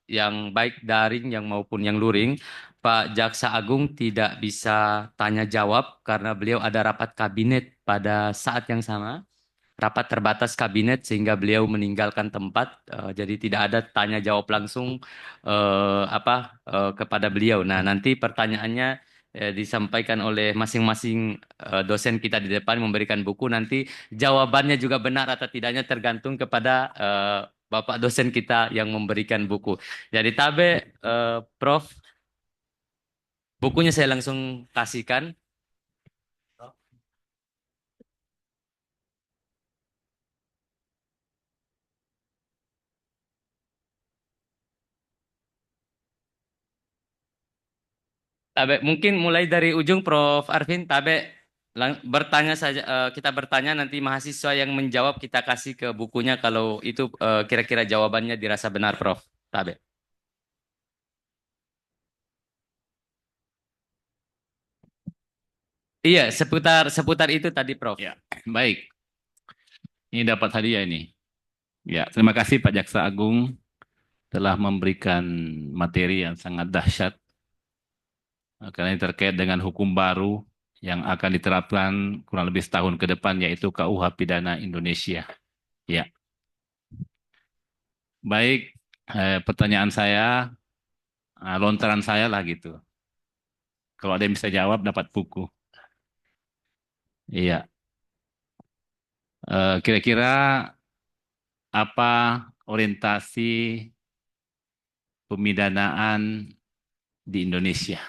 yang baik daring yang maupun yang luring, Pak Jaksa Agung tidak bisa tanya jawab karena beliau ada rapat kabinet pada saat yang sama, rapat terbatas kabinet sehingga beliau meninggalkan tempat, jadi tidak ada tanya jawab langsung kepada beliau. Nah, nanti pertanyaannya disampaikan oleh masing-masing dosen kita di depan memberikan buku, nanti jawabannya juga benar atau tidaknya tergantung kepada Bapak dosen kita yang memberikan buku. Jadi Tabe, Prof, bukunya saya langsung kasihkan. Tabe, mungkin mulai dari ujung Prof. Arvin, Tabe bertanya saja, kita bertanya nanti mahasiswa yang menjawab kita kasih ke bukunya kalau itu kira-kira jawabannya dirasa benar, Prof. Tabe. Iya, seputar itu tadi, Prof. Ya, baik. Ini dapat hadiah ini. Ya, terima kasih Pak Jaksa Agung telah memberikan materi yang sangat dahsyat karena ini terkait dengan hukum baru yang akan diterapkan kurang lebih setahun ke depan, yaitu KUH Pidana Indonesia. Ya, baik. Pertanyaan saya, lontaran saya lah gitu. Kalau ada yang bisa jawab, dapat buku. Iya. Kira-kira apa orientasi pemidanaan di Indonesia?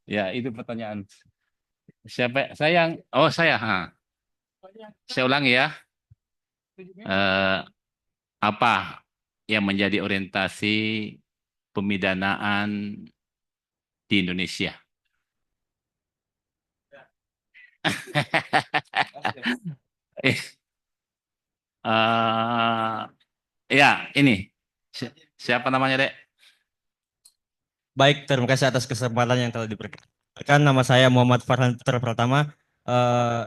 Ya, itu pertanyaan. Siapa? Saya yang, oh saya. Saya ulangi ya. Apa yang menjadi orientasi pemidanaan di Indonesia? Ya, ini. Siapa namanya, Dek? Baik, terima kasih atas kesempatan yang telah diberikan. Nama saya Muhammad Farhan Putra Pratama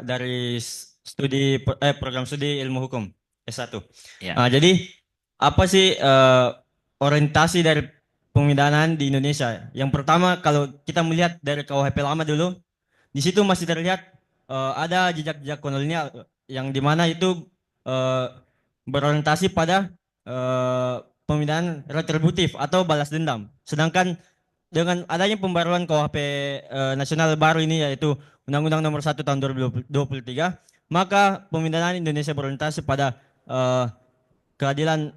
dari program studi Ilmu Hukum S1. Ya. Jadi apa sih orientasi dari pemidanaan di Indonesia? Yang pertama, kalau kita melihat dari KUHP lama dulu, di situ masih terlihat ada jejak-jejak kolonial yang dimana itu berorientasi pada pemidanaan retributif atau balas dendam. Sedangkan dengan adanya pembaruan KUHP nasional baru ini, yaitu Undang-Undang Nomor 1 Tahun 2023, maka pemidanaan Indonesia berorientasi pada keadilan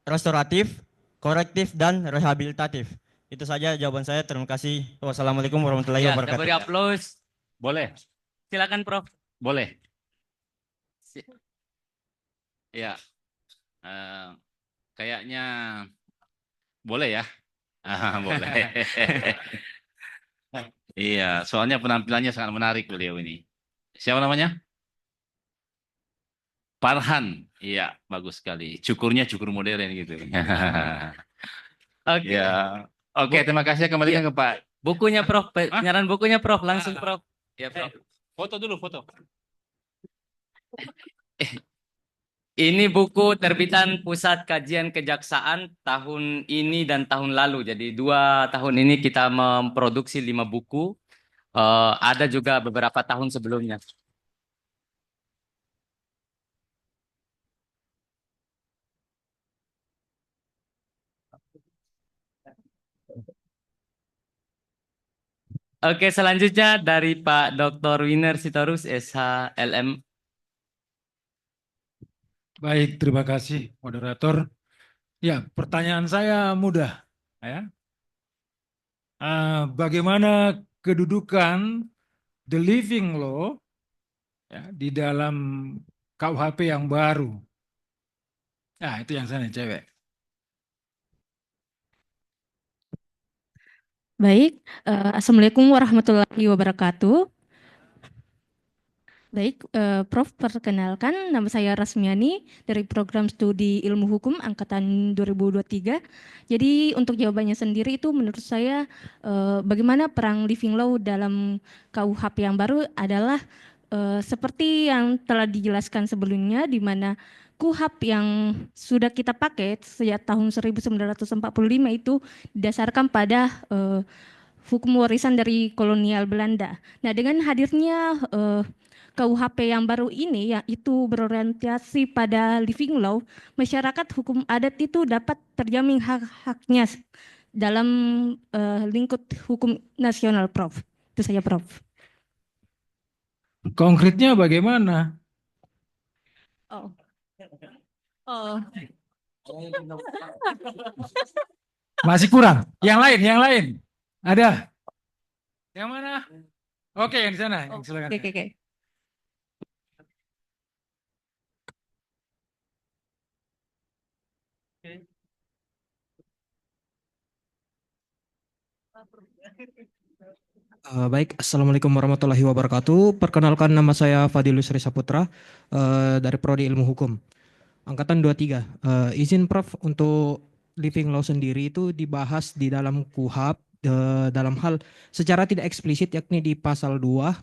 restoratif, korektif, dan rehabilitatif. Itu saja jawaban saya. Terima kasih. Wassalamualaikum warahmatullahi wabarakatuh. Beri aplaus. Boleh. Silakan, Prof. Boleh. Ya. Kayaknya boleh ya. Boleh. Iya, soalnya penampilannya sangat menarik beliau ini. Siapa namanya? Farhan. Iya, bagus sekali. Cukurnya cukur modern gitu. Oke. Ya. Oke, terima kasih. Kembalikan ke Pak. Bukunya, Prof. Penyaran bukunya, Prof. Langsung, Prof. Ya, Prof. Foto dulu, foto. Ini buku terbitan Pusat Kajian Kejaksaan tahun ini dan tahun lalu. Jadi 2 tahun ini kita memproduksi 5 buku. Ada juga beberapa tahun sebelumnya. Oke, selanjutnya dari Pak Dr. Winer Sitorus, SHLM. Baik, terima kasih moderator. Ya, pertanyaan saya mudah. Ya. Bagaimana kedudukan the living law ya, di dalam KUHP yang baru? Nah, itu yang sana cewek. Baik, Assalamualaikum warahmatullahi wabarakatuh. Baik, Prof, perkenalkan nama saya Rasmiani dari program studi Ilmu Hukum angkatan 2023. Jadi untuk jawabannya sendiri itu menurut saya bagaimana perang living law dalam KUHP yang baru adalah seperti yang telah dijelaskan sebelumnya, di mana KUHP yang sudah kita pakai sejak tahun 1945 itu didasarkan pada hukum warisan dari kolonial Belanda. Nah, dengan hadirnya KUHP yang baru ini, yaitu berorientasi pada living law, masyarakat hukum adat itu dapat terjamin hak-haknya dalam lingkup hukum nasional, Prof. Itu saja, Prof. Konkretnya bagaimana? Oh. Masih kurang. Yang lain. Ada? Yang mana? Oke, yang di sana. Silakan. Oke. Baik, Assalamualaikum warahmatullahi wabarakatuh. Perkenalkan, nama saya Fadilus Risa Putra dari Prodi Ilmu Hukum angkatan 23. Izin Prof, untuk living law sendiri itu dibahas di dalam KUHP dalam hal secara tidak eksplisit, yakni di pasal 2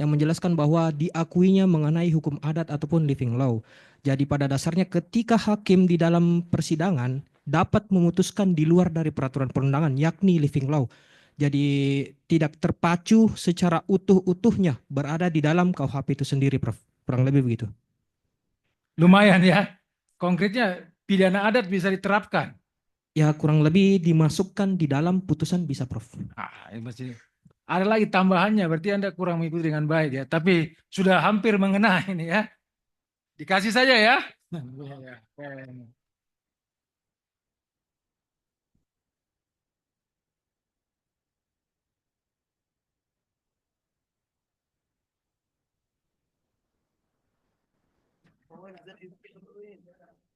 yang menjelaskan bahwa diakuinya mengenai hukum adat ataupun living law. Jadi pada dasarnya ketika hakim di dalam persidangan dapat memutuskan di luar dari peraturan perundangan, yakni living law. Jadi tidak terpacu secara utuh-utuhnya berada di dalam KUHP itu sendiri, Prof. Kurang lebih begitu. Lumayan ya. Konkretnya pidana adat bisa diterapkan. Ya kurang lebih dimasukkan di dalam putusan bisa, Prof. Ini masih ada lagi tambahannya, berarti Anda kurang mengikuti dengan baik ya. Tapi sudah hampir mengena ini ya. Dikasih saja ya.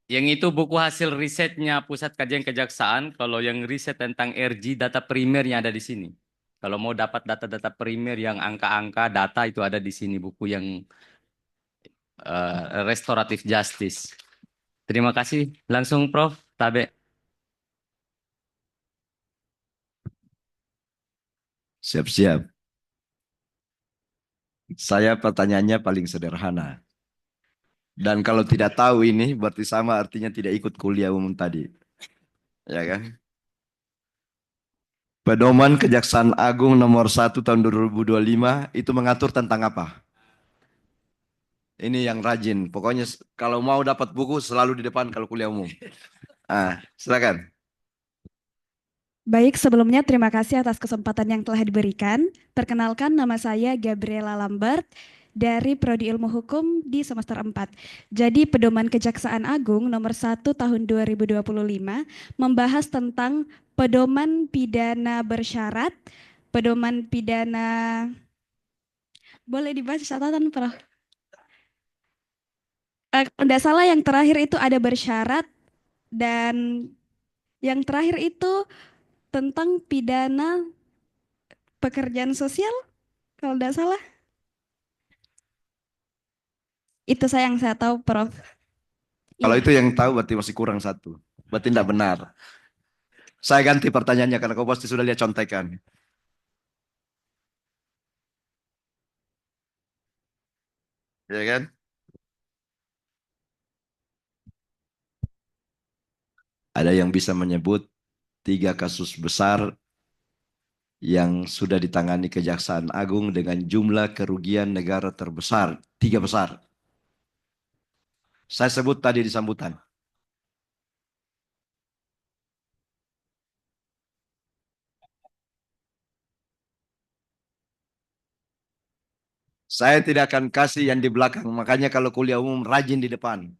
Yang itu buku hasil risetnya Pusat Kajian Kejaksaan. Kalau yang riset tentang RG, data primernya ada di sini. Kalau mau dapat data-data primer yang angka-angka, data itu ada di sini buku yang restoratif justice. Terima kasih. Langsung Prof. Tabe. Siap-siap. Saya pertanyaannya paling sederhana. Dan kalau tidak tahu ini berarti sama artinya tidak ikut kuliah umum tadi. Ya kan? Pedoman Kejaksaan Agung nomor 1 tahun 2025 itu mengatur tentang apa? Ini yang rajin. Pokoknya kalau mau dapat buku selalu di depan kalau kuliah umum. Silakan. Baik, sebelumnya terima kasih atas kesempatan yang telah diberikan. Perkenalkan, nama saya Gabriela Lambert dari Prodi Ilmu Hukum di semester 4. Jadi Pedoman Kejaksaan Agung nomor 1 tahun 2025 membahas tentang pedoman pidana bersyarat, pedoman pidana... Boleh dibaca catatan, Prof? Kalau tidak salah yang terakhir itu ada bersyarat dan yang terakhir itu tentang pidana pekerjaan sosial, kalau tidak salah. Itu yang saya tahu, Prof. Kalau itu yang tahu berarti masih kurang satu. Berarti tidak benar. Saya ganti pertanyaannya karena kau pasti sudah lihat contekan. Ya kan? Ada yang bisa menyebut 3 kasus besar yang sudah ditangani Kejaksaan Agung dengan jumlah kerugian negara terbesar. 3 besar. Saya sebut tadi di sambutan. Saya tidak akan kasih yang di belakang. Makanya kalau kuliah umum rajin di depan.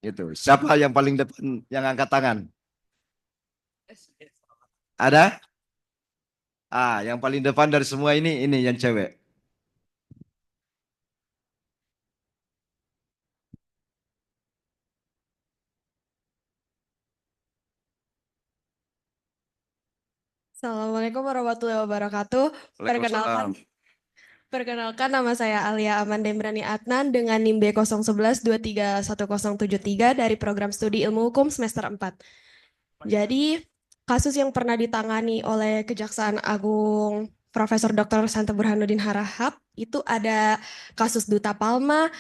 Itu. Siapa yang paling depan yang angkat tangan? Ada? Yang paling depan dari semua ini yang cewek. Assalamualaikum warahmatullahi wabarakatuh. Perkenalkan nama saya Alia Amandembrani Adnan dengan NIM B011231073 dari program studi Ilmu Hukum semester 4. Jadi, kasus yang pernah ditangani oleh Kejaksaan Agung Profesor Dr. Santo Burhanuddin Harahap itu ada kasus Duta Palma,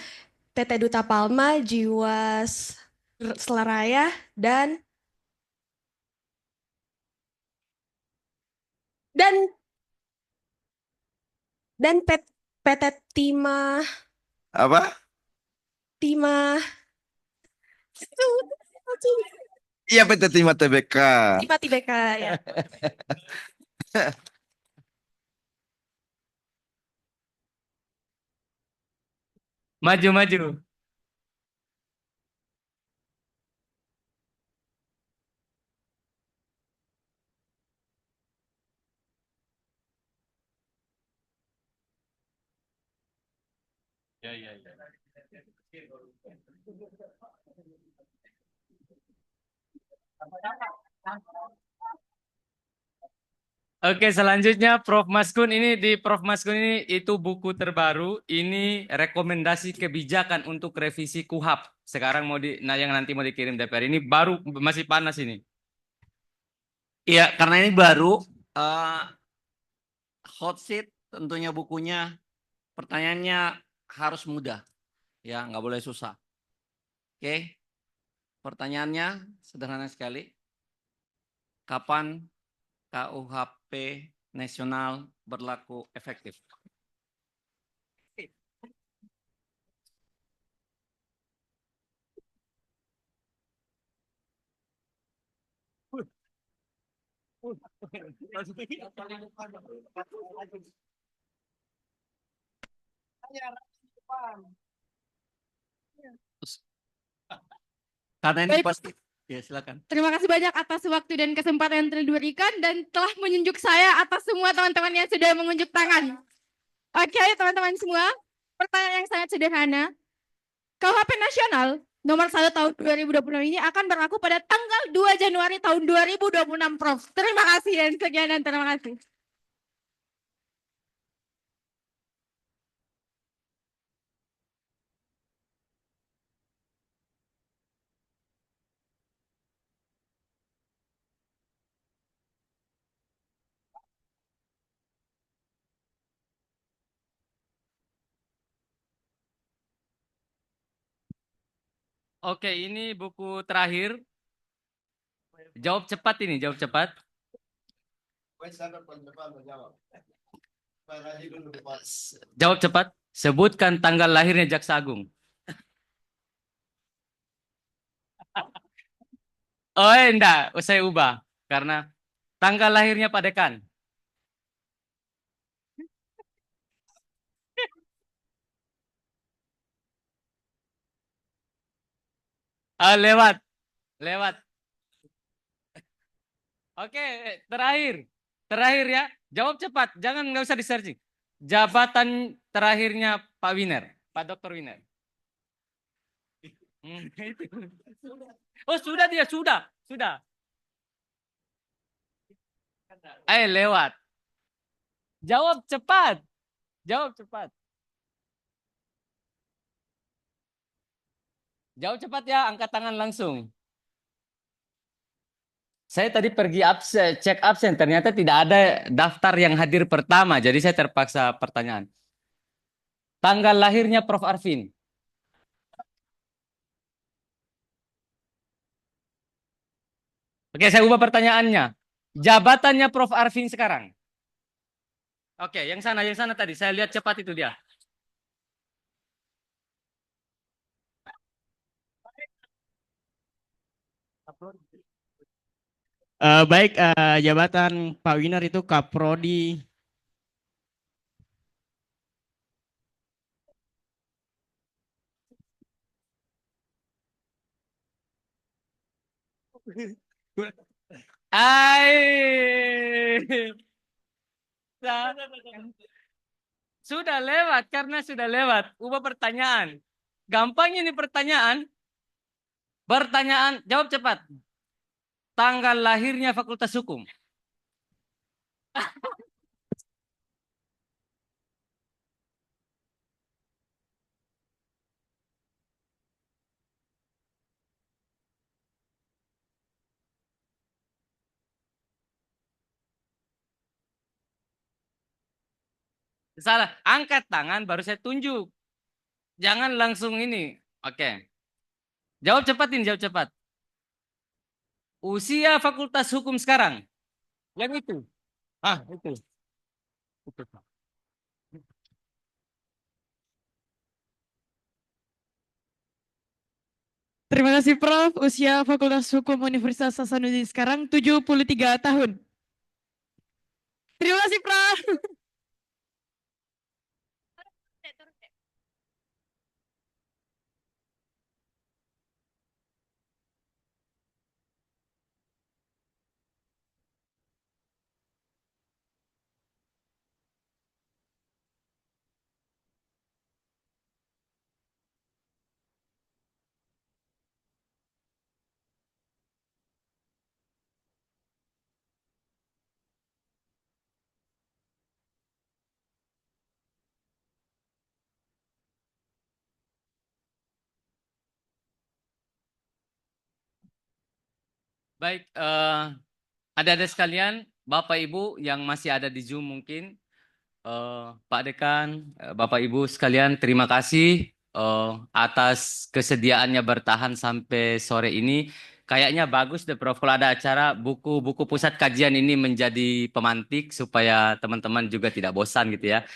PT Duta Palma, Jiwas Seleraya, dan PT Timah. Apa? Timah. Iya, PT Timah TBK. Timah TBK ya. Maju. Ya. Oke, selanjutnya Prof. Maskun ini Prof. Maskun ini itu buku terbaru. Ini rekomendasi kebijakan untuk revisi KUHAP. Sekarang yang nanti mau dikirim DPR ini baru masih panas ini. Iya, karena ini baru hot seat tentunya bukunya. Pertanyaannya harus mudah, ya nggak boleh susah. Oke. Pertanyaannya sederhana sekali. Kapan KUHP nasional berlaku efektif? Karena ini Baik. pasti. Ya, silakan. Terima kasih banyak atas waktu dan kesempatan yang telah diberikan dan telah menunjuk saya atas semua teman-teman yang sudah mengunjuk tangan. Oke, teman-teman semua, pertanyaan yang sangat sederhana. KUHP nasional nomor 1 tahun 2026 ini akan berlaku pada tanggal 2 Januari tahun 2026, Prof. Terima kasih dan sekian dan terima kasih. Oke, ini buku terakhir. Jawab cepat ini, jawab cepat. Jawab cepat. Sebutkan tanggal lahirnya Jaksa Agung. Oh, enggak, saya ubah. Karena tanggal lahirnya Pak Dekan. Lewat. Lewat. Oke, terakhir. Terakhir ya. Jawab cepat. Jangan, nggak usah di-searching. Jabatan terakhirnya Pak Winer. Pak Dr. Winer. Oh, sudah dia. Sudah. Sudah. Lewat. Jawab cepat. Jawab cepat. Jawab cepat ya, angkat tangan langsung. Saya tadi pergi absen, cek absen, ternyata tidak ada daftar yang hadir pertama, jadi saya terpaksa pertanyaan. Tanggal lahirnya Prof. Arvin. Oke, saya ubah pertanyaannya. Jabatannya Prof. Arvin sekarang. Oke, yang sana tadi. Saya lihat cepat itu dia. Baik, jabatan Pak Winer itu Kaprodi. Sudah lewat, karena sudah lewat. Ubah pertanyaan. Gampang ini pertanyaan. Pertanyaan, jawab cepat. Tanggal lahirnya Fakultas Hukum. Salah, angkat tangan baru saya tunjuk. Jangan langsung ini. Oke. Jawab cepat ini, jawab cepat. Usia Fakultas Hukum sekarang. Yang itu. Itu. Terima kasih Prof. Usia Fakultas Hukum Universitas Hasanuddin sekarang 73 tahun. Terima kasih Prof. Baik, adik-adik sekalian, Bapak Ibu yang masih ada di Zoom mungkin, Pak Dekan, Bapak Ibu sekalian, terima kasih atas kesediaannya bertahan sampai sore ini. Kayaknya bagus deh Prof kalau ada acara buku-buku pusat kajian ini menjadi pemantik supaya teman-teman juga tidak bosan gitu ya.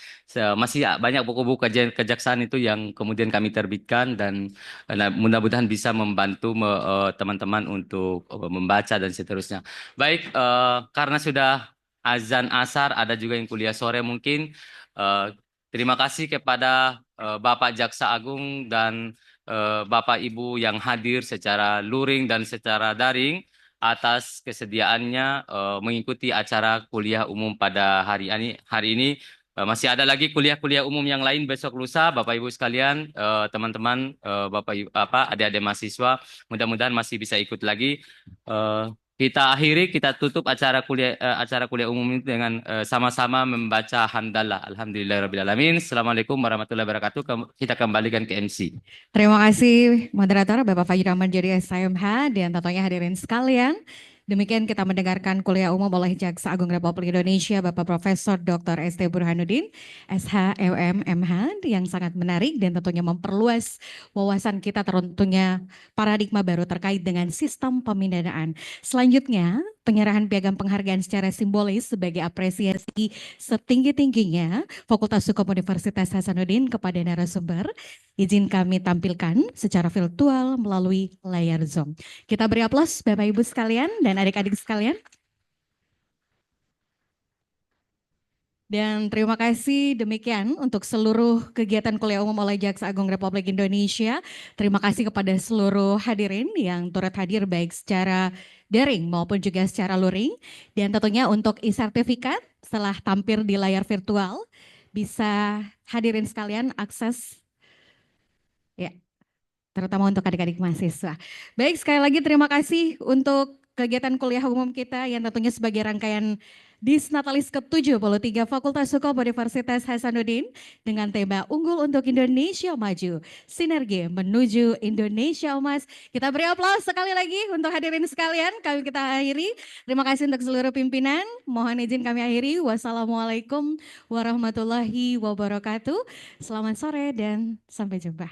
Masih banyak buku-buku kajian kejaksaan itu yang kemudian kami terbitkan dan mudah-mudahan bisa membantu teman-teman untuk membaca dan seterusnya. Baik, karena sudah azan asar, ada juga yang kuliah sore mungkin. Eh, Terima kasih kepada Bapak Jaksa Agung dan Bapak Ibu yang hadir secara luring dan secara daring atas kesediaannya mengikuti acara kuliah umum pada hari ini. Masih ada lagi kuliah-kuliah umum yang lain besok lusa, Bapak Ibu sekalian, teman-teman, Bapak Ibu, adik-adik mahasiswa, mudah-mudahan masih bisa ikut lagi. Kita akhiri, kita tutup acara kuliah umum ini dengan sama-sama membaca hamdalah. Alhamdulillahirrahmanirrahim. Assalamualaikum warahmatullahi wabarakatuh. Kita kembalikan ke MC. Terima kasih moderator Bapak Fajri Rahman dari SIMH dan tentunya hadirin sekalian. Demikian kita mendengarkan kuliah umum oleh Jaksa Agung Republik Indonesia Bapak Profesor Dr. ST Burhanuddin SH MH yang sangat menarik dan tentunya memperluas wawasan kita tentunya paradigma baru terkait dengan sistem pemindanaan. Selanjutnya penyerahan piagam penghargaan secara simbolis sebagai apresiasi setinggi-tingginya Fakultas Hukum Universitas Hasanuddin kepada narasumber. Izin kami tampilkan secara virtual melalui layar Zoom. Kita beri aplaus Bapak Ibu sekalian dan adik-adik sekalian. Dan terima kasih demikian untuk seluruh kegiatan kuliah umum oleh Jaksa Agung Republik Indonesia. Terima kasih kepada seluruh hadirin yang turut hadir baik secara daring maupun juga secara luring. Dan tentunya untuk e-sertifikat setelah tampil di layar virtual bisa hadirin sekalian akses ya, terutama untuk adik-adik mahasiswa. Baik, sekali lagi terima kasih untuk kegiatan kuliah umum kita yang tentunya sebagai rangkaian Disnatalis ke-73 Fakultas Hukum Universitas Hasanuddin dengan tema Unggul untuk Indonesia Maju, Sinergi Menuju Indonesia Emas. Kita beri aplaus sekali lagi untuk hadirin sekalian. Kami kita akhiri. Terima kasih untuk seluruh pimpinan. Mohon izin kami akhiri. Wassalamualaikum warahmatullahi wabarakatuh. Selamat sore dan sampai jumpa.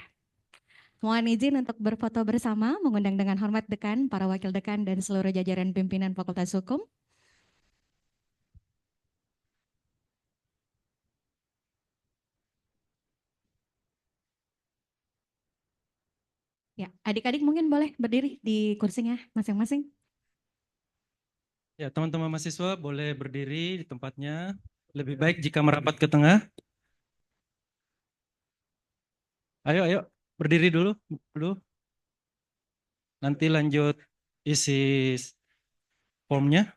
Mohon izin untuk berfoto bersama, mengundang dengan hormat dekan, para wakil dekan dan seluruh jajaran pimpinan Fakultas Hukum. Ya, adik-adik mungkin boleh berdiri di kursinya masing-masing. Ya, teman-teman mahasiswa boleh berdiri di tempatnya. Lebih baik jika merapat ke tengah. Ayo, berdiri dulu. Nanti lanjut isi formnya.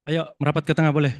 Ayo, merapat ke tengah boleh.